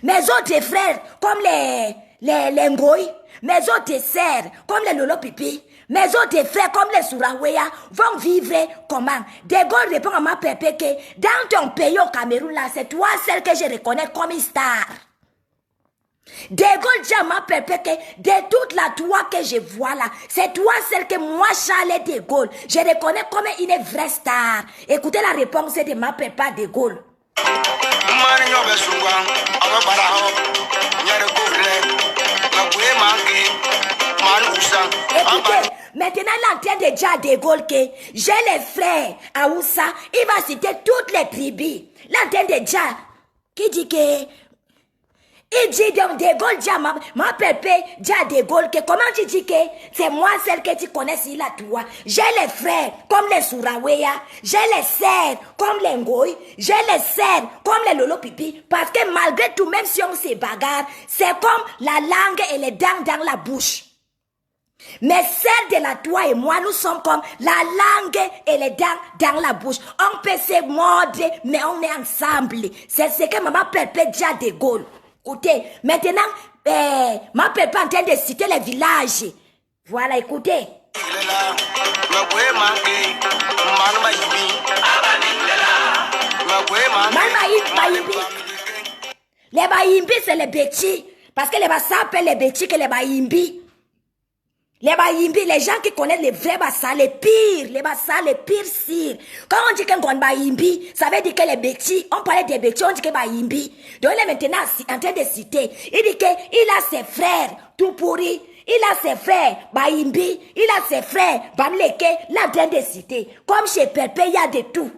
Mes autres frères, comme les Ngoï, mes autres sœurs, comme les Lolo Pipi, mes autres frères, comme les Souraouéa, vont vivre comment? De Gaulle répond à ma Perpé que, dans ton pays au Cameroun là, c'est toi celle que je reconnais comme une star. De Gaulle dit à ma Perpé que de toute la toi que je vois là, c'est toi celle que moi, Charles De Gaulle, je reconnais comme une vraie star. Écoutez la réponse de ma Perpé De Gaulle. Écoutez, maintenant il est en train de dire à De Gaulle que j'ai les frères à Oussa, il va citer toutes les tribus. Il est en train de dire, qui dit que il dit donc De Gaulle dit à ma Perpé dit à De Gaulle que comment tu dis que c'est moi celle que tu connais si là toi. J'ai les frères comme les Souraouéa, j'ai les sœurs comme les Ngoï, j'ai les sœurs comme les Lolo Pipi parce que malgré tout même si on se bagarre, c'est comme la langue et les dents dans la bouche. Mais celle de la toi et moi, nous sommes comme la langue et les dents dans la bouche. On peut se mordre, mais on est ensemble. C'est ce que maman Perpé dit à De Gaulle. Écoutez, maintenant, ma Perpé est en train de citer les villages Voilà, écoutez. Les Bayimbi, c'est les bêtis. Parce que les Bassa appellent les bêtis que les Bayimbi. Les Bayimbi, les gens qui connaissent les vrais Bassa, les pires sires. Quand on dit qu'un grand Bayimbi, ça veut dire que les bêtis, on parlait des bêtis, on dit que Bayimbi. Donc il est maintenant en train de citer. Il dit qu'il a ses frères tout pourris. Il a ses frères Bayimbi, il a ses frères Bamleke, il est en train de citer. Comme chez Pepe, il y a de tout.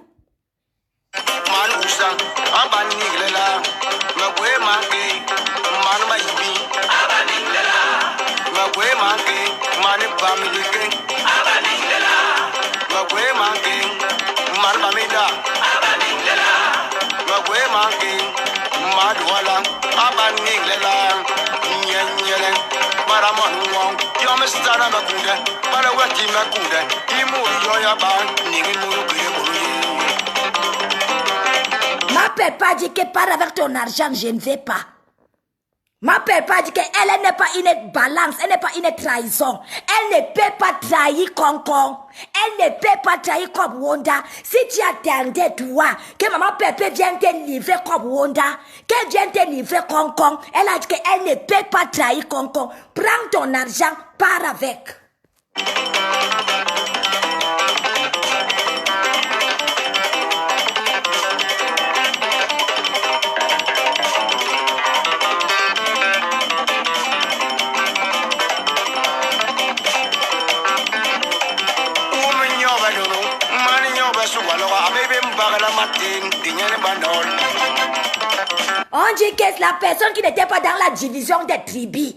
M'appelle pas dit que par avec ton argent, je ne vais pas. M'appelle pas dit qu'elle n'est pas une balance, elle n'est pas une trahison. Elle ne peut pas trahir Concon. Elle ne peut pas trahir comme Wanda. Si tu attendais toi que maman Pépé vienne te livrer comme Wanda, qu'elle vienne te livrer Concon, elle a dit qu'elle ne peut pas trahir Concon. Prends ton argent, pars avec. On dit que la personne qui n'était pas dans la division des tribus,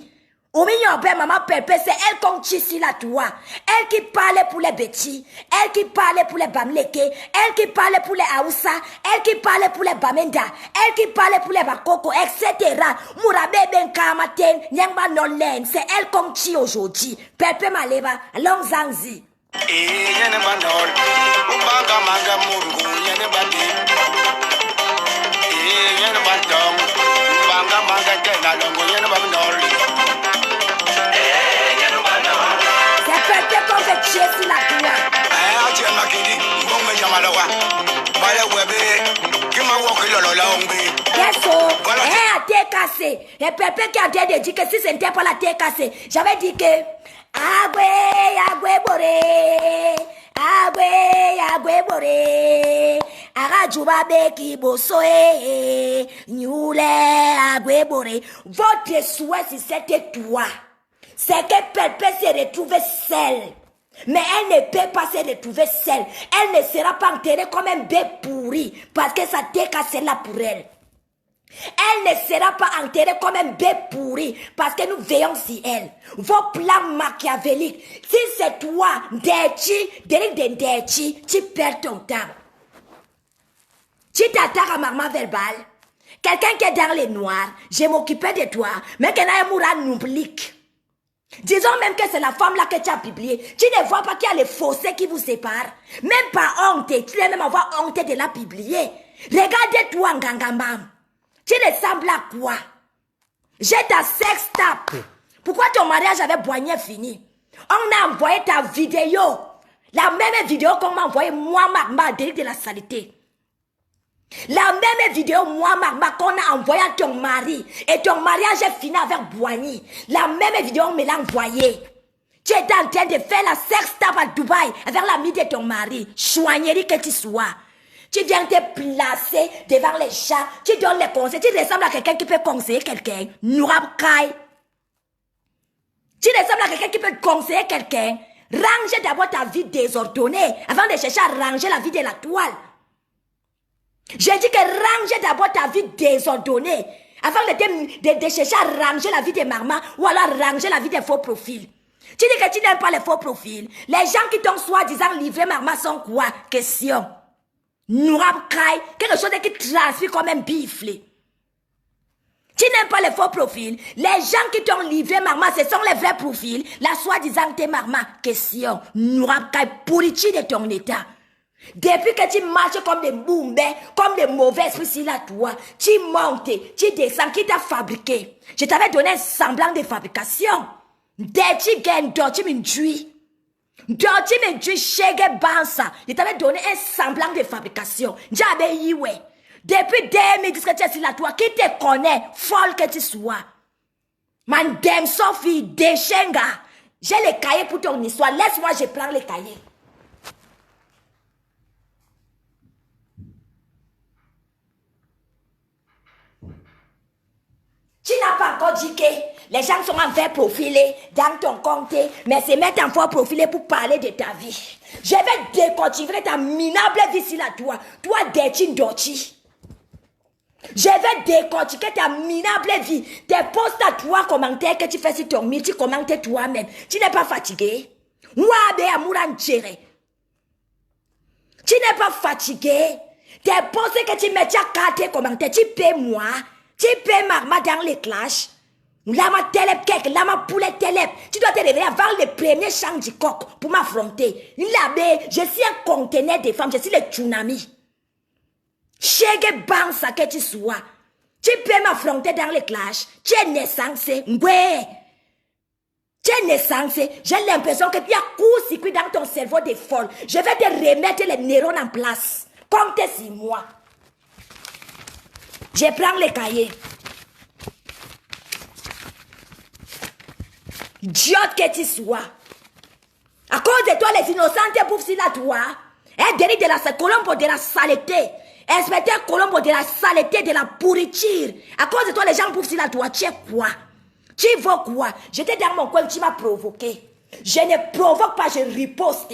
au milieu de maman Pépé, c'est elle qu'on ici la toi. Elle qui parlait pour les Bétis, elle qui parlait pour les Bamleke, elle qui parlait pour les Aoussa, elle qui parlait pour les Bamenda, elle qui parlait pour les Bakoko, etc. Mourabe Ben Kamaten, Nyangba Nolen, c'est elle qu'on tue aujourd'hui. Pépé Maleba, Long Zanzi. C'est Pépé qu'on fait tuer sur la tour. Cassé. Et Pépé qui a dit que si ce n'était pas la tête cassée, j'avais dit que Agwe bore Arajuba beki bosoe Nyule agwe bore. Votre souhait si c'était toi, c'est que Pépé se retrouve seule. Mais elle ne peut pas se retrouver seule. Elle ne sera pas enterrée comme un bébé pourri parce que ça t'a cassé là pour elle. Elle ne sera pas enterrée comme un bébé pourri parce que nous veillons sur elle. Vos plans machiavéliques, si c'est toi, Derek, tu perds ton temps. Tu t'attaques à maman verbale. Quelqu'un qui est dans les noirs, je m'occupais de toi, mais qu'elle a un moura n'oublie. Disons même que c'est la femme là que tu as publié. Tu ne vois pas qu'il y a les fossés qui vous séparent. Même pas honte, tu vas même avoir honte de la publier. Regardez-toi, Ngangamam. Tu ressembles à quoi? J'ai ta sex tape. Pourquoi ton mariage avec Boignet fini? On a envoyé ta vidéo. La même vidéo qu'on m'a envoyé moi, Magma, de la saleté. La même vidéo, moi, Magma, qu'on a envoyé à ton mari. Et ton mariage est fini avec Boigny. La même vidéo, on me l'a envoyée. Tu es en train de faire la sex tape à Dubaï avec l'ami de ton mari. Chouanieri que tu sois. Tu viens te placer devant les chats, tu donnes les conseils, tu ressembles à quelqu'un qui peut conseiller quelqu'un. Nourab Kai. Tu ressembles à quelqu'un qui peut conseiller quelqu'un. Range d'abord ta vie désordonnée avant de chercher à ranger la vie de la toile. J'ai dit que range d'abord ta vie désordonnée avant de chercher à ranger la vie de maman ou alors ranger la vie des faux profils. Tu dis que tu n'aimes pas les faux profils. Les gens qui t'ont soi-disant livré maman sont quoi? Question. Nourab Kai, quelque chose qui transpire comme un bifle. Tu n'aimes pas les faux profils. Les gens qui t'ont livré maman, ce sont les vrais profils. La soi-disant t'es maman. Question. Nourab Kai, pourris-tu de ton état? Depuis que tu marches comme des boumbés, comme des mauvais esprits là, toi, tu montes, tu descends, qui t'a fabriqué? Je t'avais donné un semblant de fabrication. Dechi gen dochi m'induit. Dochi m'induit chege bansa. Je t'avais donné un semblant de fabrication. J'avais yiwe. Depuis 2010 que tu es sur la toile, qui te connaît, folle que tu sois. Mandem Sophie, Deshenga. J'ai les cahiers pour ton histoire. Laisse-moi, je prends les cahiers. Tu n'as pas encore dit que les gens sont en fait profilés dans ton compte, mais se mettent en fort profilé pour parler de ta vie. Je vais décontinuer ta minable vie sur la toi. Toi, Detin Dochi. Je vais décortiquer ta minable vie. Tes posts à toi, commentaires que tu fais sur ton mail, tu commentes toi-même. Tu n'es pas fatigué. Moi, tu n'es pas fatigué. Tes posts que tu mets, tu as 4 commentaires, tu paies moi. Tu paies Marma dans les clashs. Lama telep kek, lama poulet telep. Tu dois te réveiller avant le premier chant du coq pour m'affronter. Je suis un conteneur de femmes, je suis le tsunami. Chege bansa que tu sois. Tu peux m'affronter dans les clashs. Tu es naissance. Ouais. Tu es naissance. J'ai l'impression que tu as court-circuit dans ton cerveau de folle. Je vais te remettre les neurones en place. Comptez sur moi. Je prends les cahiers. Idiote que tu sois. À cause de toi, les innocents bouffent sur la toi. Un délit de la Colombo de la saleté. Inspecteur Colombo de la saleté, de la pourriture. À cause de toi, les gens bouffent sur la toi. Tu es quoi? Tu veux quoi? J'étais dans mon coin, tu m'as provoqué. Je ne provoque pas, je riposte.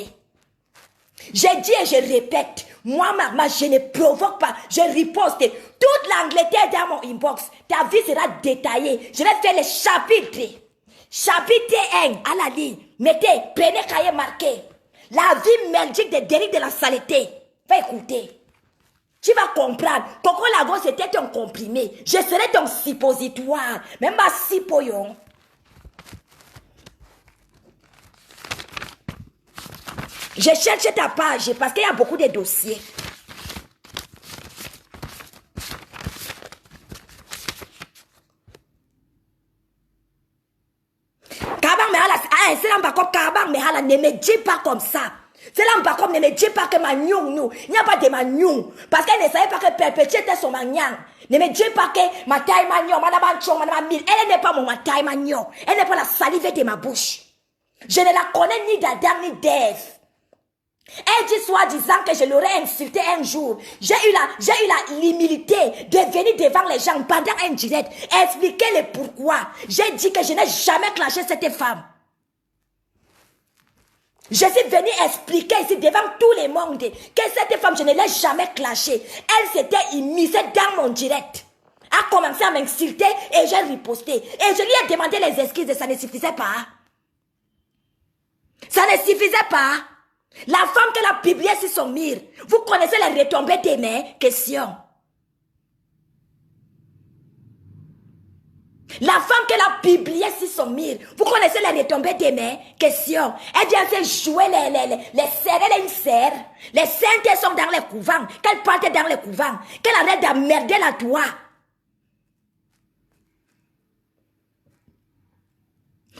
J'ai dit et je répète. Moi, Marma, je ne provoque pas, je riposte. Toute l'Angleterre dans mon inbox. Ta vie sera détaillée. Je vais faire les chapitres. Chapitre 1 à la ligne. Mettez, prenez cahier marqué. La vie merdique des délits de la saleté. Va écouter. Tu vas comprendre. Coco Lago, c'était un comprimé. Je serai ton suppositoire. Même pas sipoyon. Je cherche ta page parce qu'il y a beaucoup de dossiers. C'est là, ne me dis pas comme ça. C'est là, ne me dis pas que ma nyong, il n'y a pas de ma nyong. Parce qu'elle ne savait pas que perpétuer était son magnan. Ne me dis pas que ma taille magnon, madame Chong, madame Mille, elle n'est pas mon taille magnon. Elle n'est pas la salive de ma bouche. Je ne la connais ni d'Adam ni d'Ève. Elle dit soi-disant que je l'aurais insulté un jour. J'ai eu l'humilité de venir devant les gens pendant un direct, expliquer le pourquoi. J'ai dit que je n'ai jamais clenché cette femme. Je suis venu expliquer ici devant tout le monde que cette femme, je ne l'ai jamais clenchée. Elle s'était immiscée dans mon direct. A commencé à m'insulter et j'ai riposté. Et je lui ai demandé les excuses et ça ne suffisait pas. Ça ne suffisait pas. La femme qu'elle a publiée sur son mur. Vous connaissez les retombées de mes questions. La femme qu'elle a publiée sur son mur. Vous connaissez les retombées de mes questions. Elle vient se jouer les serres. Elle est une serre. Les saintes sont dans les couvents. Qu'elle parte dans les couvents. Qu'elle arrête d'emmerder la toit.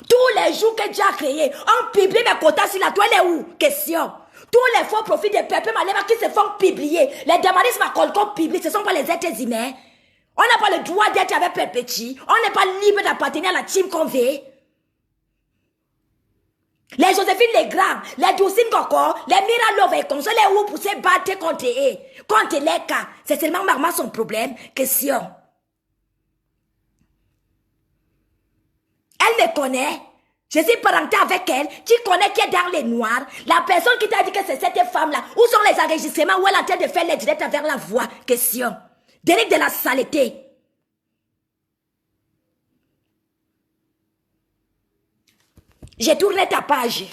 Tous les jours que Dieu a créé, on publie mes quotas sur la toile. Elle est où? Question. Tous les faux profits de Pepe Malema qui se font publier. Les damarismes à Colcon publient. Ce ne sont pas les êtres humains. On n'a pas le droit d'être avec Perpétuie. On n'est pas libre d'appartenir à la team qu'on veut. Les Joséphine les Grands, les Doucine Coco, les Miralove et Console, les où pour se battre contre eux. Contre les cas. C'est seulement Marma son problème. Question. Elle me connaît. Je suis parenté avec elle. Tu connais qui est dans les noirs. La personne qui t'a dit que c'est cette femme-là. Où sont les enregistrements où elle est en train de faire les directs vers la voix? Question. Derrière de la saleté. J'ai tourné ta page.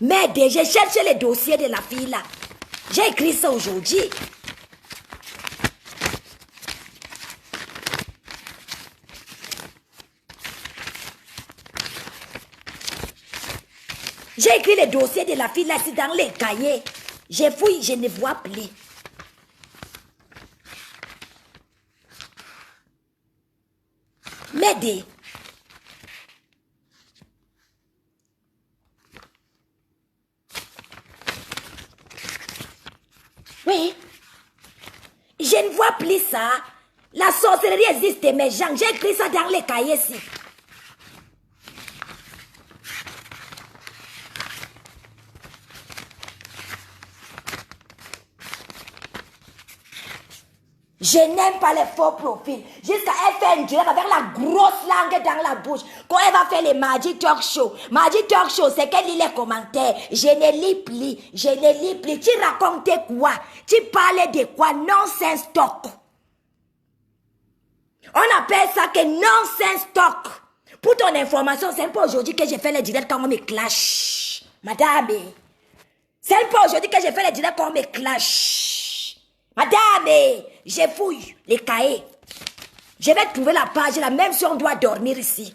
Mais j'ai cherché les dossiers de la fille là. J'ai écrit ça aujourd'hui. J'ai écrit le dossier de la fille là, c'est dans les cahiers. J'ai fouillé, je ne vois plus. M'aider. Oui. Je ne vois plus ça. La sorcellerie existe, mes gens. J'ai écrit ça dans les cahiers ici. Je n'aime pas les faux profils. Jusqu'à elle fait une direct avec la grosse langue dans la bouche. Quand elle va faire les Mardi Talk Show. Mardi Talk Show, c'est qu'elle lit les commentaires. Je ne lis plus. Je ne lis plus. Tu racontais quoi? Tu parlais de quoi? Nonsense talk. On appelle ça que nonsense talk. Pour ton information, c'est pas aujourd'hui que j'ai fait les directs quand on me clash. Madame. C'est pas aujourd'hui que j'ai fait les directs quand on me clash. Madame, je fouille les cahiers. Je vais trouver la page là, même si on doit dormir ici.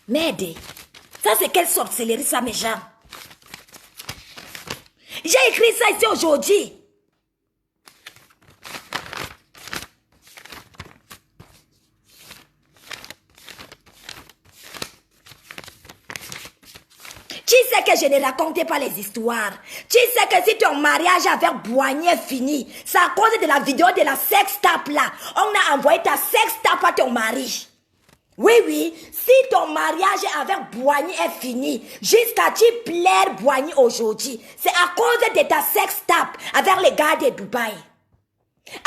Merde, ça c'est quelle sorcellerie ça mes gens? J'ai écrit ça ici aujourd'hui. Tu sais que je ne racontais pas les histoires. Tu sais que si ton mariage avec Boigny est fini, c'est à cause de la vidéo de la sextape là. On a envoyé ta sextape à ton mari. Oui, oui, si ton mariage avec Boigny est fini, jusqu'à tu plaire Boigny aujourd'hui, c'est à cause de ta sextape avec les gars de Dubaï.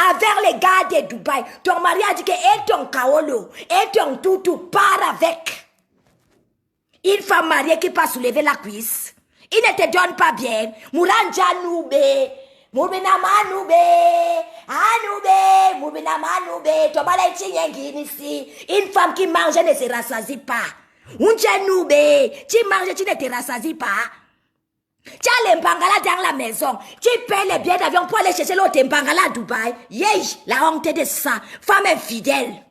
Avec les gars de Dubaï, ton mariage et ton kaolo, et ton toutou part avec. Une femme mariée qui peut soulever la cuisse. Il ne te donne pas bien. Mouranja noube. Moubinama noube. Anoube. Moubinama noube. Tobala ici. Une femme qui mange ne se rassasie pas. Unja noube. Tu manges, tu ne te rassasies pas. Tu as l'embangala dans la maison. Tu payes les billets d'avion pour aller chercher l'autre embangala à Dubaï. Yey, la honte de ça. Femme infidèle.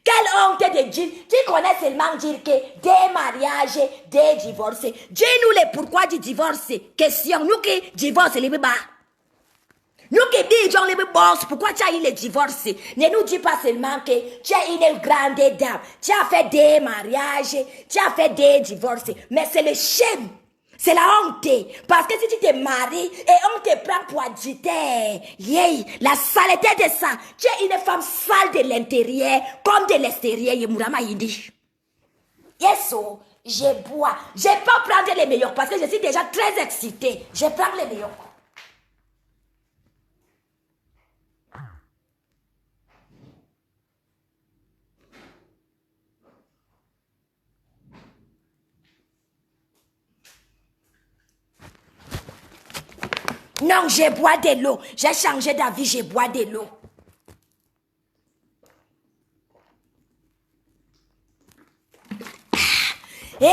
Quelle honte de dire, tu connais seulement dire que des mariages, des divorces. Dis-nous les pourquoi du divorce. Question, nous qui divorce les bébés. Nous qui disons les bébés, pourquoi tu as eu le divorce? Ne nous dis pas seulement que tu as une grande dame. Tu as fait des mariages, tu as fait des divorces. Mais c'est le shame. C'est la honte. Parce que si tu te maries et on te prend pour agiter, la saleté de ça. Tu es une femme sale de l'intérieur comme de l'extérieur. Mourama Yidi. Yeso, je bois. Je peux prendre les meilleurs parce que je suis déjà très excitée. Je prends les meilleurs. Non, je bois de l'eau. J'ai changé d'avis, je bois de l'eau. Tu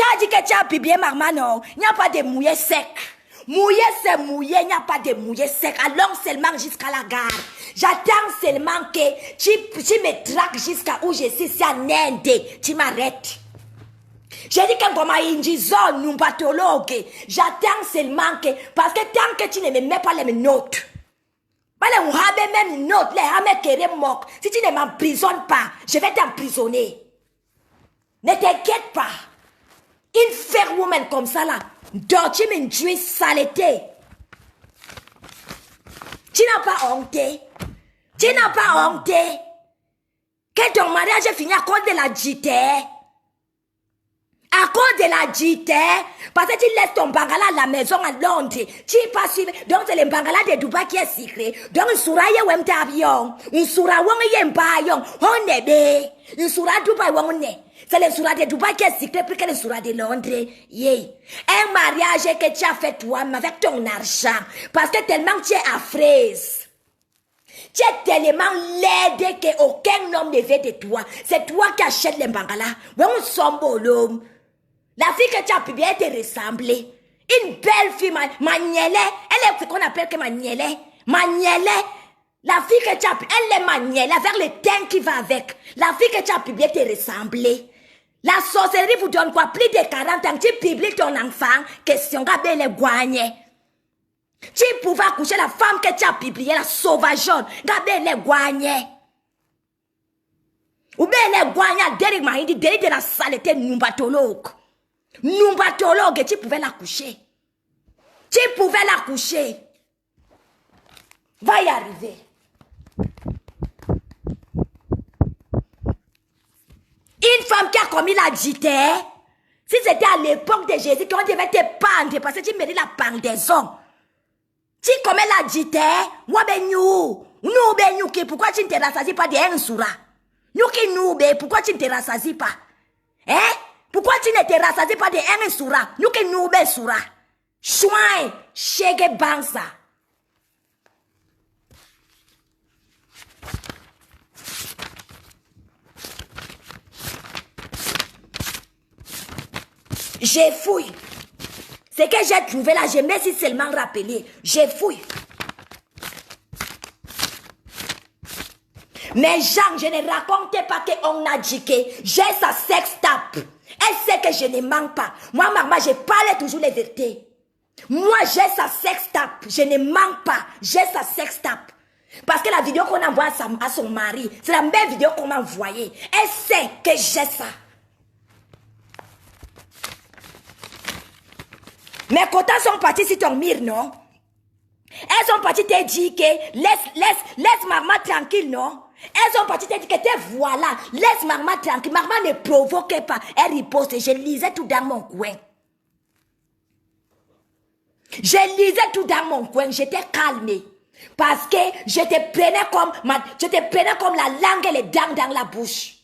as dit que tu as bien maman, non? Il n'y a pas de mouillé sec. Mouillé, c'est mouillé, il n'y a pas de mouillé sec. Allons seulement jusqu'à la gare. J'attends seulement que tu me traques jusqu'à où je suis, c'est en Inde. Tu m'arrêtes. J'ai dit que comme une zone, nous pathologue. J'attends seulement que, parce que tant que tu ne me mets pas les notes, pas les même notes, les ramènes qui moquent. Si tu ne m'emprisonnes pas, je vais t'emprisonner. Ne t'inquiète pas. Une fair woman comme ça là, dont tu me tues saleté. Tu n'as pas honte. Tu n'as pas honte. Que ton mariage est fini à cause de la JT. À cause de la JT, parce que tu laisses ton bangala à la maison à Londres, tu pas suivre. Donc c'est le bangala de Dubaï qui est secret. Donc une sourate ou un avion, une sourate ou un baillon, on est bé, une sourate Dubaï ou on est. C'est le sourate de Dubaï qui est secret plus que le sourate de Londres. Yeah. Un mariage que tu as fait toi avec ton argent, parce que tellement tu es affreuse. Tu es tellement laide qu'aucun homme ne veut de toi. C'est toi qui achètes les bangala. Ouais, on sombre l'homme. La fille que tu as publiée, elle te ressemblait. Une belle fille, Manielé. Elle est ce qu'on appelle que Manielé. Manielé. La fille que tu as publiée, elle est Manielé avec le teint qui va avec. La fille que tu as publiée te ressemblait. La sorcellerie vous donne quoi? Plus de 40 ans. Tu publies ton enfant. Question, regardez les guagnes. Tu pouvais accoucher la femme que tu as publiée, la sauvageonne. Regardez les guagnes. Ou bien les guagnes, Derek m'a dit, Derek de la saleté, numbatologue. Numbatologue, tu pouvais l'accoucher. Tu pouvais l'accoucher. Va y arriver. Une femme qui a commis la dité, si c'était à l'époque de Jésus qu'on devait te pendre parce que tu mérites la pendaison. Tu commets la dité, moi ben nous ben nous qui pourquoi tu ne te rassasies pas d'un soura? Nous qui nous ben pourquoi tu ne te rassasies pas? Hein? Pourquoi tu ne te rassasies pas d'un soura? Nous qui nous ben soura. Chouin, chege bansa. J'ai fouillé. Ce que j'ai trouvé là, je me suis seulement rappelé. J'ai fouillé. Mais Jean, je ne racontais pas qu'on a dit que j'ai sa sextape. Elle sait que je ne manque pas. Moi, maman, je parlais toujours les vérités. Moi, j'ai sa sextape. Je ne manque pas. J'ai sa sextape. Parce que la vidéo qu'on envoie à son mari, c'est la même vidéo qu'on m'a envoyée. Elle sait que j'ai ça. Mes quotas sont partis sur ton mire, non? Elles sont parties te dire que laisse maman tranquille, non? Elles sont parties te dire que te voilà, laisse maman tranquille. Maman ne provoquait pas. Elle riposte. Je lisais tout dans mon coin. Je lisais tout dans mon coin. J'étais calmée. Parce que je te prenais comme la langue et les dents dans la bouche.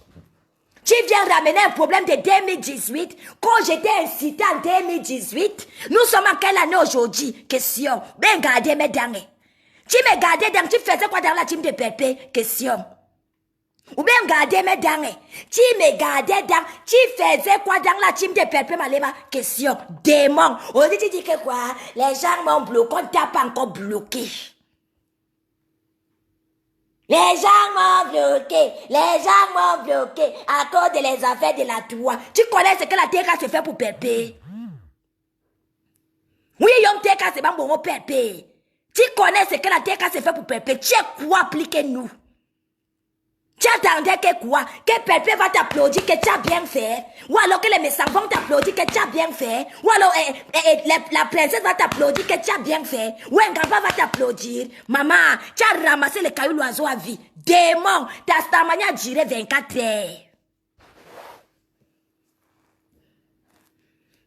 Tu viens ramener un problème de 2018. Quand j'étais incité en 2018, nous sommes en quelle année aujourd'hui? Question. Ben, gardez mes dents. Tu me gardais dans, tu faisais quoi dans la team de Pépé? Question. Ou bien gardez mes dents. Tu me gardais dans, tu faisais quoi dans la team de Pépé Malema? Question. Démon. Aujourd'hui, tu dis que quoi? Les gens m'ont bloqué, on t'a pas encore bloqué. Les gens m'ont bloqué à cause de les affaires de la toi. Tu connais ce que la TK se fait pour Pépé? Oui, Yom TK c'est pas bon Pépé. Tu connais ce que la TK se fait pour Pépé? Tu es quoi appliquez-nous? Tu attendais que quoi? Que Pépé va t'applaudir que tu as bien fait? Ou alors que les messages vont t'applaudir que tu as bien fait? Ou alors la princesse va t'applaudir que tu as bien fait? Ou un gars va t'applaudir? Maman, tu as ramassé le caillou l'oiseau à vie. Démon, ta stamania duré 24 heures.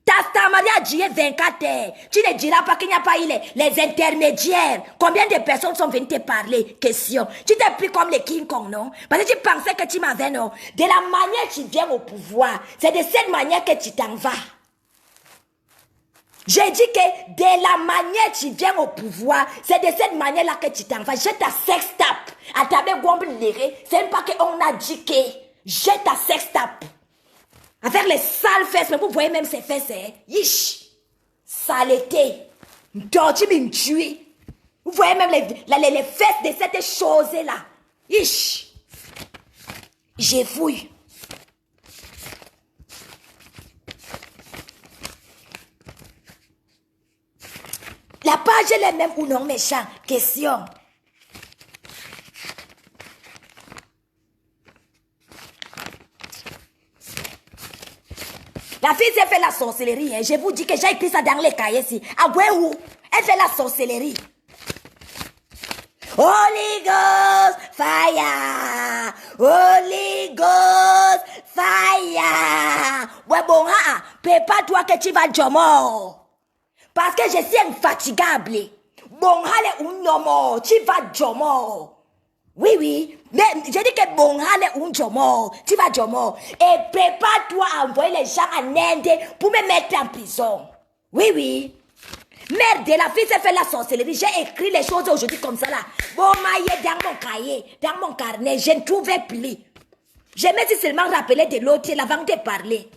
Ta stamania a duré 24 heures. Tu ne diras pas qu'il n'y a pas eu les intermédiaires. Combien de personnes sont venues te parler? Question. Tu t'es pris comme les King Kong, non? Parce que tu pensais que tu m'avais, non? De la manière que tu viens au pouvoir, c'est de cette manière que tu t'en vas. J'ai dit que de la manière que tu viens au pouvoir, c'est de cette manière-là que tu t'en vas. J'ai ta sextape. À ta gombe léré, c'est même pas qu'on a dit que j'ai ta sextape. Avec les sales fesses, mais vous voyez même ces fesses, hein? Yish! Saleté! Torti me tuer. Vous voyez même les fesses de cette chose-là. Yish! J'ai fouillé. La page est la même ou non, méchant? Question. La fille s'est fait la sorcellerie. Hein. Je vous dis que j'ai écrit ça dans les cahiers ici. Ah ouais où? Elle fait la sorcellerie. Holy Ghost fire. Holy Ghost fire. Ouais bon, prépare toi que tu vas jomo. Parce que je suis infatigable. Bon, allez ou non, tu vas jomo. Oui, oui. Mais je dis que bon, allez un jomo, tu vas jomo. Et prépare-toi à envoyer les gens en Inde pour me mettre en prison. Oui, oui. Merde, la fille s'est fait la sorcellerie. J'ai écrit les choses aujourd'hui comme ça là. Bon, maillé dans mon cahier, dans mon carnet, je ne trouvais plus. Je me suis seulement rappelé de l'autre avant de parler.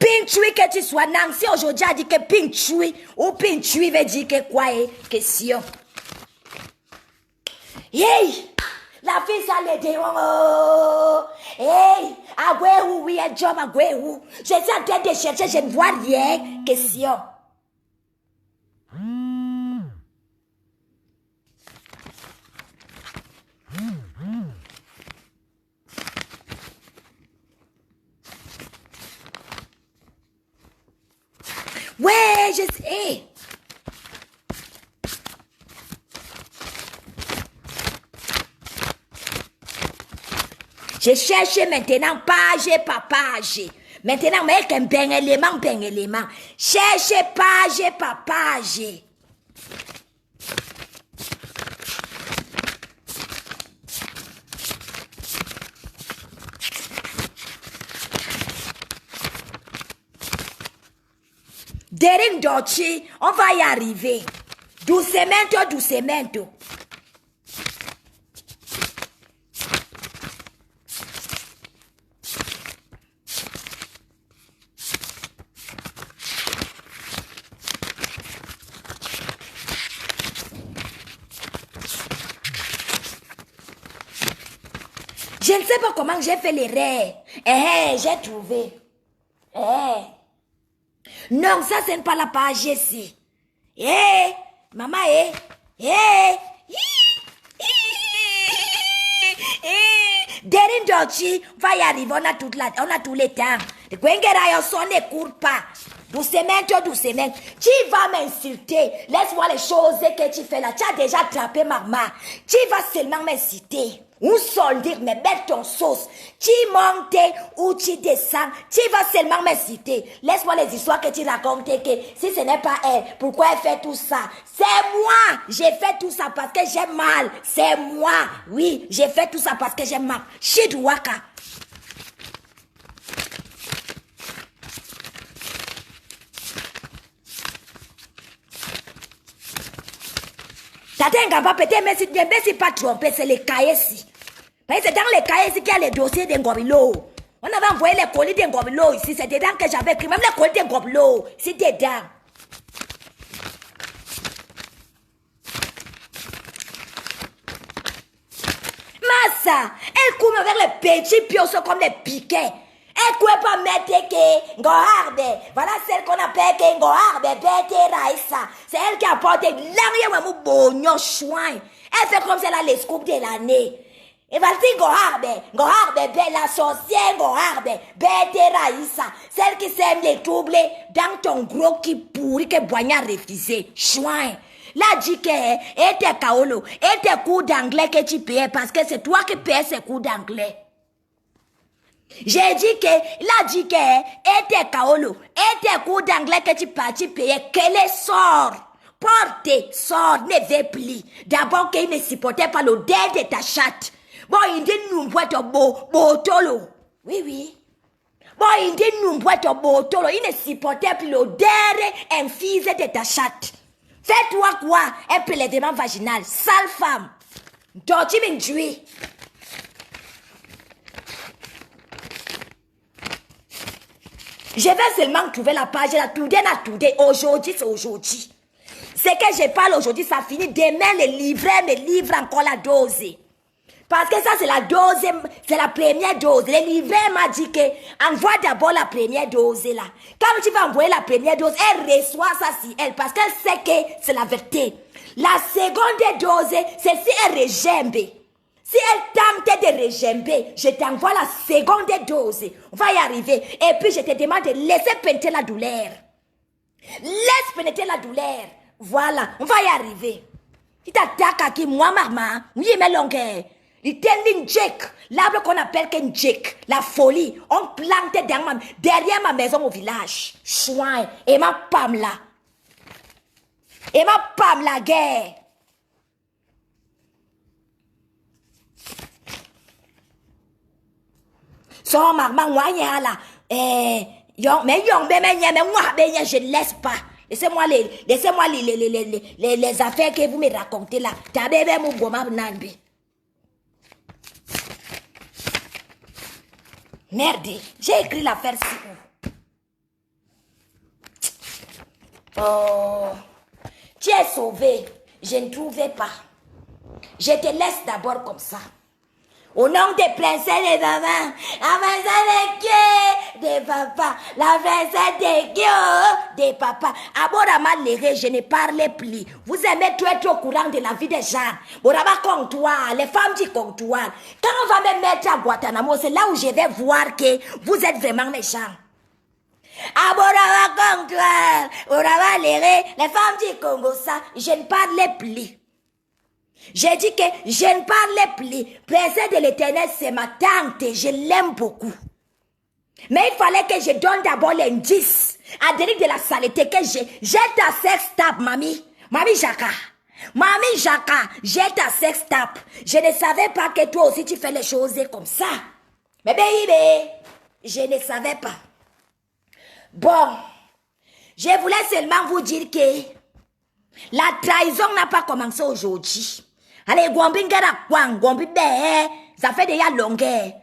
Pinchui que tu sois, Nancy aujourd'hui a dit que pinchui, ou pinchui veut dire que quoi est question. Hey, la fille ça l'aider, oh, hey, agoué oui, un job agoué où. Je suis en train de chercher, je ne vois rien, question. Ouais, je sais. Je cherche maintenant page par page. Maintenant, mais qu'un ben élément. Cherche page par page. Derin Dochi, on va y arriver. Doucement. Je ne sais pas comment j'ai fait l'erreur. J'ai trouvé. Non, ça c'est pas la page ici. Maman, Derin Dochi, va y arriver, on a tout le temps. Le Gwengera son ne court pas. Doucement. Tu vas m'insulter. Laisse-moi les choses que tu fais là. Tu as déjà attrapé maman. Tu vas seulement m'insulter. Ou seul dire, mais mets ton sauce. Tu montes ou tu descends. Tu vas seulement m'insulter. Laisse-moi les histoires que tu racontes que si ce n'est pas elle, pourquoi elle fait tout ça? C'est moi. J'ai fait tout ça parce que j'ai mal. C'est moi. Oui, j'ai fait tout ça parce que j'ai mal. Chidouaka. T'as pas peut-être, mais si pas trompé, c'est les cahiers-ci. Parce que c'est dans les cahiers-ci qu'il y a les dossiers d'Ngobilo. On avait envoyé les colis d'Ngobilo ici, c'est dedans que j'avais écrit, même les colis d'Ngobilo, c'est dedans. Massa, elle court avec les petits pioches comme des piquets. Elle ne pouvait pas mettre que Ngoharbe. Voilà celle qu'on appelle que Ngoharbe, Bete Raissa. C'est elle qui apporte l'arrière de mon chouin. Elle fait comme ça là les scoops de l'année. Et voici Ngoharbe, la sorcière Ngoharbe, Bete Raissa. Celle qui sème les troubles dans ton gros qui pourri que Boignard refusé. Chouin. Là, dit que et tes kaolo, et tes cours d'anglais que tu payes parce que c'est toi qui payes ces cours d'anglais. J'ai dit que, il a dit que, et tes kaolo, et tes cours d'anglais que tu payais, que les sorts, porte, sort, ne veut plus. D'abord qu'il ne supportait pas l'odeur de ta chatte. Bon, il dit nous boîte au botolo. Oui. Bon, il dit nous boîte au botolo. Il ne supportait plus l'odeur infuse de ta chatte. Fais-toi quoi? Un prélèvement vaginal. Sale femme. Doti m'induit. Je vais seulement trouver la page là. Today. Aujourd'hui, c'est aujourd'hui. Ce que je parle aujourd'hui, ça finit. Demain, le livret me livre encore la dose. Parce que ça, c'est la dose, c'est la première dose. Le livret m'a dit que envoie d'abord la première dose là. Quand tu vas envoyer la première dose, elle reçoit ça si elle, parce qu'elle sait que c'est la vérité. La seconde dose, c'est si elle rejembe. Si elle tente de rejember, je t'envoie la seconde dose. On va y arriver. Et puis je te demande de laisser pénétrer la douleur. Laisse pénétrer la douleur. Voilà, on va y arriver. Tu t'attaques à qui? Moi, maman. Oui, mais longueur. Il t'a une Jack, l'arbre qu'on appelle qu'un Jack, la folie. On plantait derrière ma maison au village. Chouin, et ma pam là. Et ma pam la guerre. So, maman, moi, là. Mais je ne laisse pas. Laissez-moi les affaires que vous me racontez là. T'as bébé mon goma nambi. Merde, j'ai écrit l'affaire si. Oh, tu es sauvé. Je ne trouvais pas. Je te laisse d'abord comme ça. Au nom des princesses et des mamans, la princesse des papas, la princesse des papas. Aborama léré, je ne parlais plus. Vous aimez tout être au courant de la vie des gens. Borama comptoir, les femmes du comptoir. Quand on va me mettre à Guantanamo, c'est là où je vais voir que vous êtes vraiment méchants. Aborama comptoir, Borama léré, les femmes du Congo, ça, je ne parlais plus. J'ai dit que je ne parlais plus. Princesse de l'Éternel, c'est ma tante. Je l'aime beaucoup. Mais il fallait que je donne d'abord l'indice à Derrick de la saleté que j'ai ta sex tape, mamie. Mamie Jaka. Mamie Jaka, j'ai ta sex tape. Je ne savais pas que toi aussi tu fais les choses comme ça. Mais baby, je ne savais pas. Bon, je voulais seulement vous dire que la trahison n'a pas commencé aujourd'hui. Allez, ça fait déjà longueur.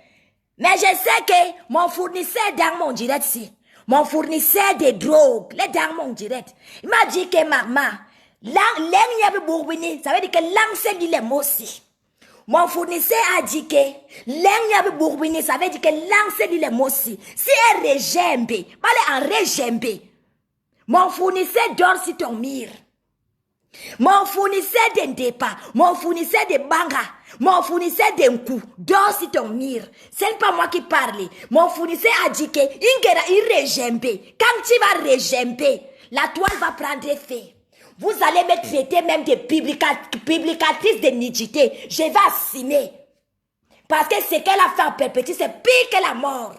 Mais je sais que mon fournisseur dans mon direct, mon fournisseur de drogue, les dans mon direct, il m'a dit que maman, ça veut dire que l'angle dit les mots aussi. Mon fournisseur a dit que ça veut dire que l'angle dit les mots aussi. Si elle régimbe, elle en régimbe. Mon fournisseur dort sur ton mur. Mon fournisseur de Ndepa, mon fournisseur de Banga, mon fournisseur de Nkou, dors sur ton mur. Ce n'est pas moi qui parle. Mon fournisseur a dit que il régimbe. Quand tu vas régimber, la toile va prendre effet. Vous allez me traiter même de publicatrice de nudité. Je vais assumer. Parce que ce qu'elle a fait en perpétuité, c'est pire que la mort.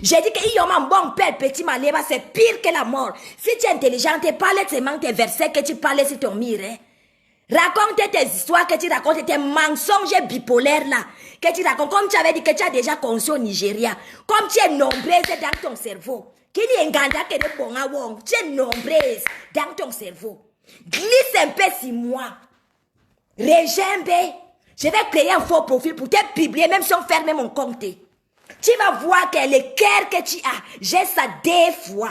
J'ai dit qu'il y a un bon père petit malhéba, c'est pire que la mort. Si tu es intelligent, tu parles seulement tes versets que tu parles sur ton mur. Hein? Raconte tes histoires que tu racontes, tes mensonges bipolaires là, que tu racontes, comme tu avais dit que tu as déjà conçu au Nigeria, comme tu es nombreuse dans ton cerveau. Tu es nombreuse dans ton cerveau. Glisse un peu sur moi. Régimbe. Je vais créer un faux profil pour te publier, même si on ferme mon compte. Tu vas voir que le cœur que tu as, j'ai ça des fois.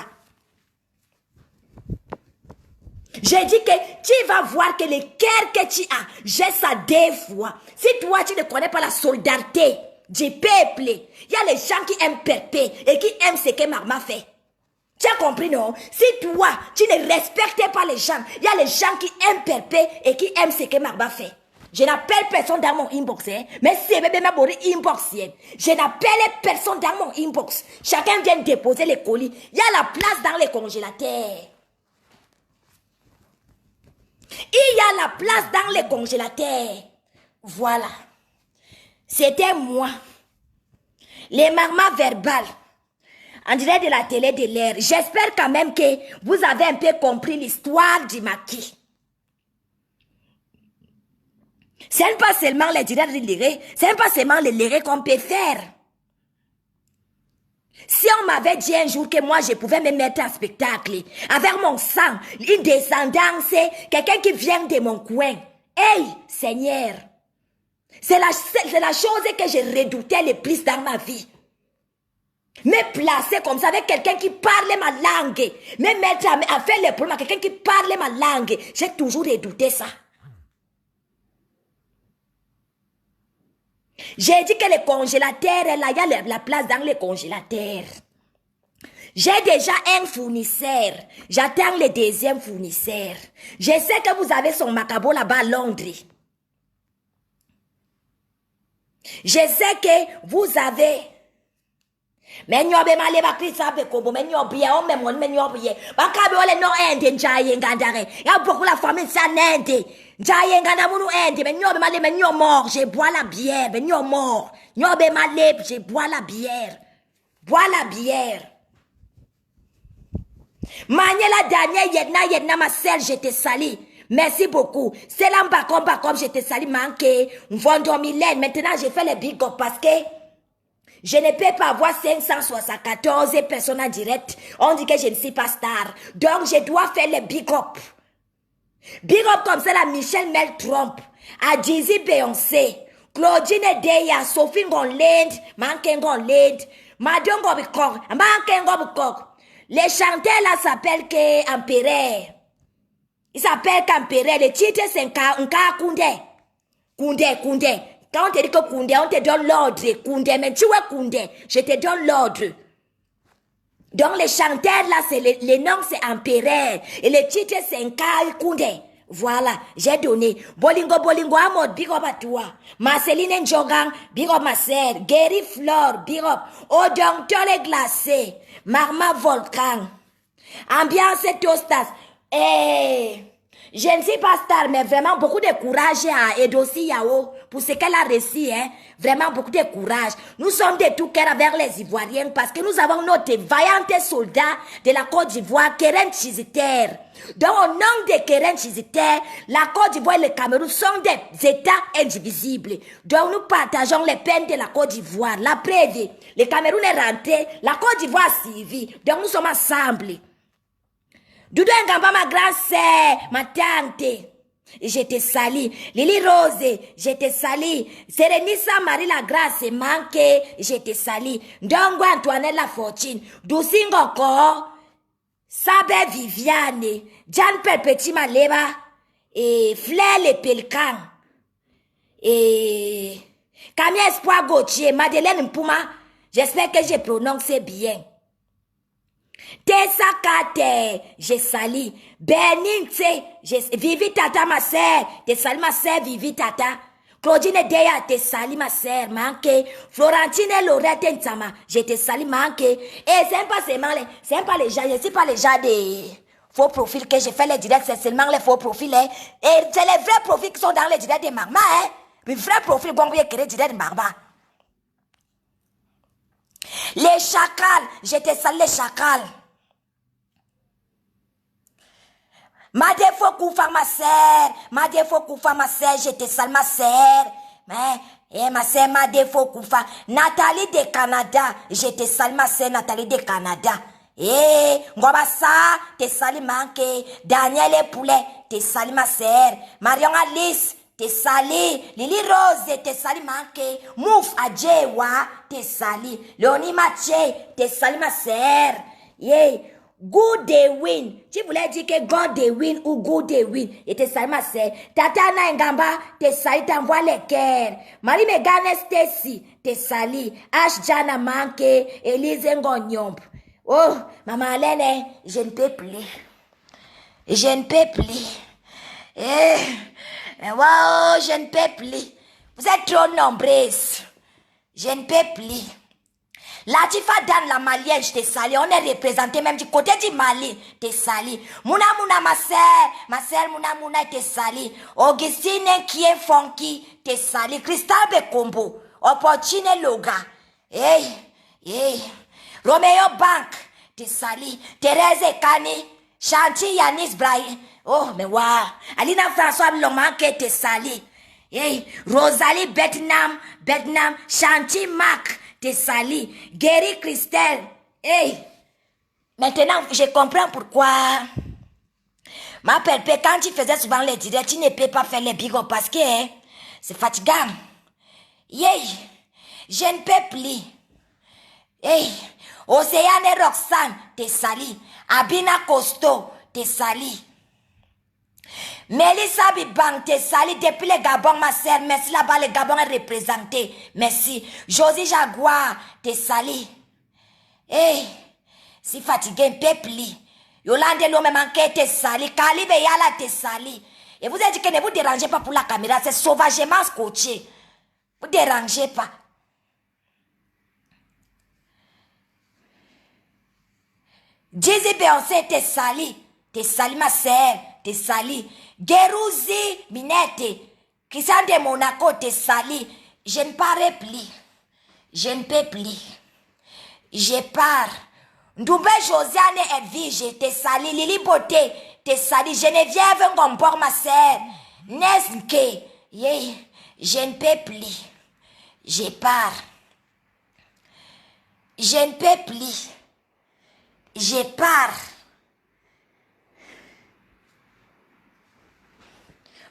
J'ai dit que tu vas voir que le cœur que tu as, j'ai ça des fois. Si toi, tu ne connais pas la solidarité du peuple, il y a les gens qui aiment Pépé et qui aiment ce que Maman fait. Tu as compris, non? Si toi, tu ne respectes pas les gens, il y a les gens qui aiment Pépé et qui aiment ce que Maman fait. Je n'appelle personne dans mon inbox, hein? Mais c'est bébé ma bonne inbox, hein? Je n'appelle personne dans mon inbox. Chacun vient déposer les colis. Il y a la place dans les congélateurs. Il y a la place dans les congélateurs. Voilà. C'était moi. Les marmas verbales. En direct de la télé de l'air. J'espère quand même que vous avez un peu compris l'histoire du maquis. Ce n'est pas seulement les directs de l'éré, ce n'est pas seulement les lérés qu'on peut faire. Si on m'avait dit un jour que moi je pouvais me mettre en spectacle, avec mon sang, une descendance, quelqu'un qui vient de mon coin, hey, Seigneur, c'est la chose que je redoutais le plus dans ma vie. Me placer comme ça avec quelqu'un qui parle ma langue, me mettre à faire les problèmes à quelqu'un qui parle ma langue, j'ai toujours redouté ça. J'ai dit que les congélateurs, là, il y a la place dans les congélateurs. J'ai déjà un fournisseur. J'attends le deuxième fournisseur. Je sais que vous avez son macabo là-bas à Londres. Je sais que vous avez... Mais nous avons mal les sabe comme mais nous bien on même mais nous bien ba ka be ole no ende njaye ngandare ya beaucoup la famille ça nende njaye nganda munu ende mais nous avons mal mais nous mort je bois la bière mais nous mort nous avons mal je bois la bière Manye la dernière yedna ma sœur je te salue. Merci beaucoup. C'est là comme je te salue manqué. Vendre Mylène maintenant je fais les big up parce que je ne peux pas avoir 574 personnes en direct. On dit que je ne suis pas star. Donc, je dois faire les big up. Big up comme ça, la Michelle Mel Trump, Adjizi Beyoncé, Claudine Deya, Sophie Gonland, Manken Gonland, Madon Gobikok, Manken Gobikok, Les chanteurs là s'appellent que Empereur. Ils s'appellent qu'Empereur. Le titre c'est Nka Koundé. Koundé. Quand on te dit que Koundé, on te donne l'ordre. Koundé, mais tu vois Koundé, je te donne l'ordre. Donc les chanteurs là, c'est le nom c'est Empereur. Et le titre c'est Nka Koundé. Voilà, j'ai donné. Bolingo, Amod, big up à toi. Marceline Njongang, big up ma sœur. Gary Flore, big up. Odong Tole Glacé. Marma Volcan. Ambiance Tostas. Je ne suis pas star, mais vraiment beaucoup de courage à Edosi Yao pour ce qu'elle a réussi, hein. Vraiment beaucoup de courage. Nous sommes de tout cœur avec les Ivoiriens parce que nous avons notre vaillant soldat de la Côte d'Ivoire, Keren Chiziter. Donc au nom de Keren Chiziter, la Côte d'Ivoire et le Cameroun sont des États indivisibles. Donc nous partageons les peines de la Côte d'Ivoire. La preuve, le Cameroun est rentré, la Côte d'Ivoire a suivi. Donc nous sommes ensemble. Doudou Ngamba, ma grande sœur, ma tante, je te salue. Lily Rose, je te salue. Sérénissa Marie la grâce manquée, je te salue. Ndongo Antoinette la fortune. Doucingo Ko, Sabe Viviane, Jan Perpétue Maleba, et Flair le Pélican, et Camille Espoir Gauthier, Madeleine Mpuma, j'espère que je prononce bien. Tessa Kate, je salue. Benin, Vivi Tata, ma sœur. Te salue, ma sœur, Vivi Tata. Claudine Deya, te salue, ma sœur, manqué. Florentine Lorette Ntama, je te salue, manqué. Et c'est pas les gens, je sais pas les gens des faux profils que j'ai fait les directs, c'est seulement les faux profils, hein. Et c'est les vrais profils qui sont dans les directs des Marma, hein. Les vrais profils, bon, vous créer les directs de Marma. Les chacals, je te salue, les chacals. Ma défaut Koufa, ma sœur, je te salue, ma sœur. Ma sœur, ma défaut Koufa. Nathalie de Canada, je te salue, ma sœur, Nathalie de Canada. Ngobassa, te salue, manqué. Daniel et Poulet, te salue, ma sœur. Marion Alice, te salue. Lily Rose, te salue, manqué. Mouf Adjewa, te salue. Léonie Mathieu, te salue, ma sœur. Good day win. Tu voulais dire que God day win ou good day win. Et te salue ma sœur. Tata Ngamba, te salue, t'envoie les cœurs. Marie Megane Stacy, te salue. H. Jana Manke, Elise Ngonyomp. Oh, maman Alaine, je ne peux plus. Je ne peux plus. Wow, je ne peux plus. Vous êtes trop nombreuses. Je ne peux plus. Latifa Dan la Malienne, je te salue. On est représenté même du côté du Mali. Te salue. Mouna, ma sœur, Mouna, te salue. Augustine qui est funky, te salue. Christelle Bekombo, Opportune Loga. Romeo Bank, te salue. Thérèse Kani, Chanty Yanis Braille. Oh, mais waouh. Alina François Lomanke, te salue. Rosalie Betnam, Chanty Mac. Te salue. Gary Christelle. Maintenant, je comprends pourquoi. Ma pelle, quand tu faisais souvent les directs, tu ne peux pas faire les bigos parce que c'est fatigant. Je ne peux plus. Océane Roxane, te salue. Abina Costo, te salue. Mélissa Bibang, te salue depuis le Gabon, ma sœur. Merci là-bas, le Gabon est représenté. Merci. Josie Jaguar, te salue. Si fatigué, un peu plus. Yolande Lome manqué, te salue. Kali Beyala, te salue. Et vous avez dit que ne vous dérangez pas pour la caméra, c'est sauvagement scotché. Vous ne dérangez pas. Jésus Beyoncé, te salue. Te salue, ma sœur. Te salue. Gerouzi Minette, Christian de Monaco, te salue. Je ne parle plus. Je ne peux plus. Je pars. Ndoube Josiane Edwige, te salue. Lily Beauté, te salue. Geneviève Ngompor, ma sœur. Neske, je ne peux plus. Je pars. Je ne peux plus. Je pars.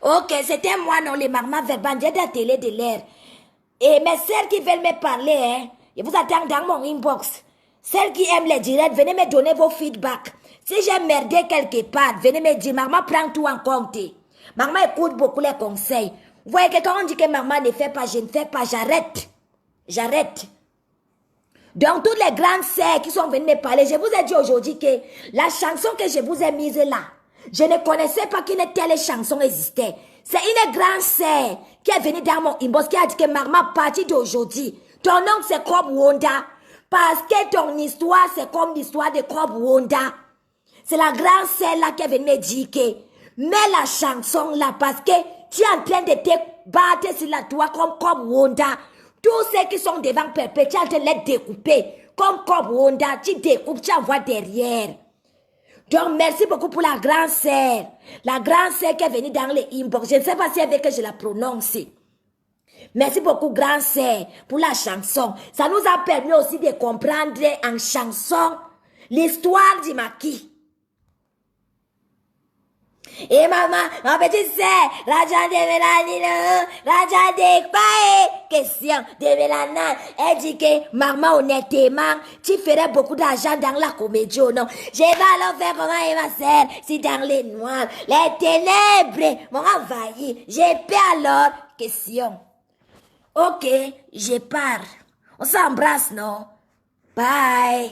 Ok, c'était moi, non, les mamans verbandiers de la télé de l'air. Et mes sœurs qui veulent me parler, je vous attends dans mon inbox. Celles qui aiment les directs, venez me donner vos feedbacks. Si j'ai merdé quelque part, venez me dire, maman, prends tout en compte. Maman écoute beaucoup les conseils. Vous voyez que quand on dit que maman ne fait pas, je ne fais pas, j'arrête. J'arrête. Donc, toutes les grandes sœurs qui sont venues me parler, je vous ai dit aujourd'hui que la chanson que je vous ai mise là, je ne connaissais pas qu'une telle chanson existait. C'est une grande sœur qui est venue dans mon inbox qui a dit que maman, à partir d'aujourd'hui, ton nom c'est comme Wanda. Parce que ton histoire, c'est comme l'histoire de Cobb Wanda. C'est la grande sœur là qui est venue me dire que mets la chanson là parce que tu es en train de te battre sur la toile comme Cobb Wanda. Tous ceux qui sont devant Pépé, tu es en train de les découper. Comme Cobb Wanda, tu découpes, tu envoies derrière. Donc, merci beaucoup pour la grande sœur. La grande sœur qui est venue dans les inbox. Je ne sais pas si elle veut que je la prononce. Merci beaucoup, grande sœur, pour la chanson. Ça nous a permis aussi de comprendre en chanson l'histoire du maquis. Et maman, ma petite sœur, Raja de Mélanine, Raja de Pae, question de Mélanine. Elle dit que maman, honnêtement, tu ferais beaucoup d'argent dans la comédie ou non? Je vais alors faire comment ma sœur, si dans les noirs, les ténèbres m'ont envahi. J'ai peur alors, question. Ok, je pars. On s'embrasse, non? Bye.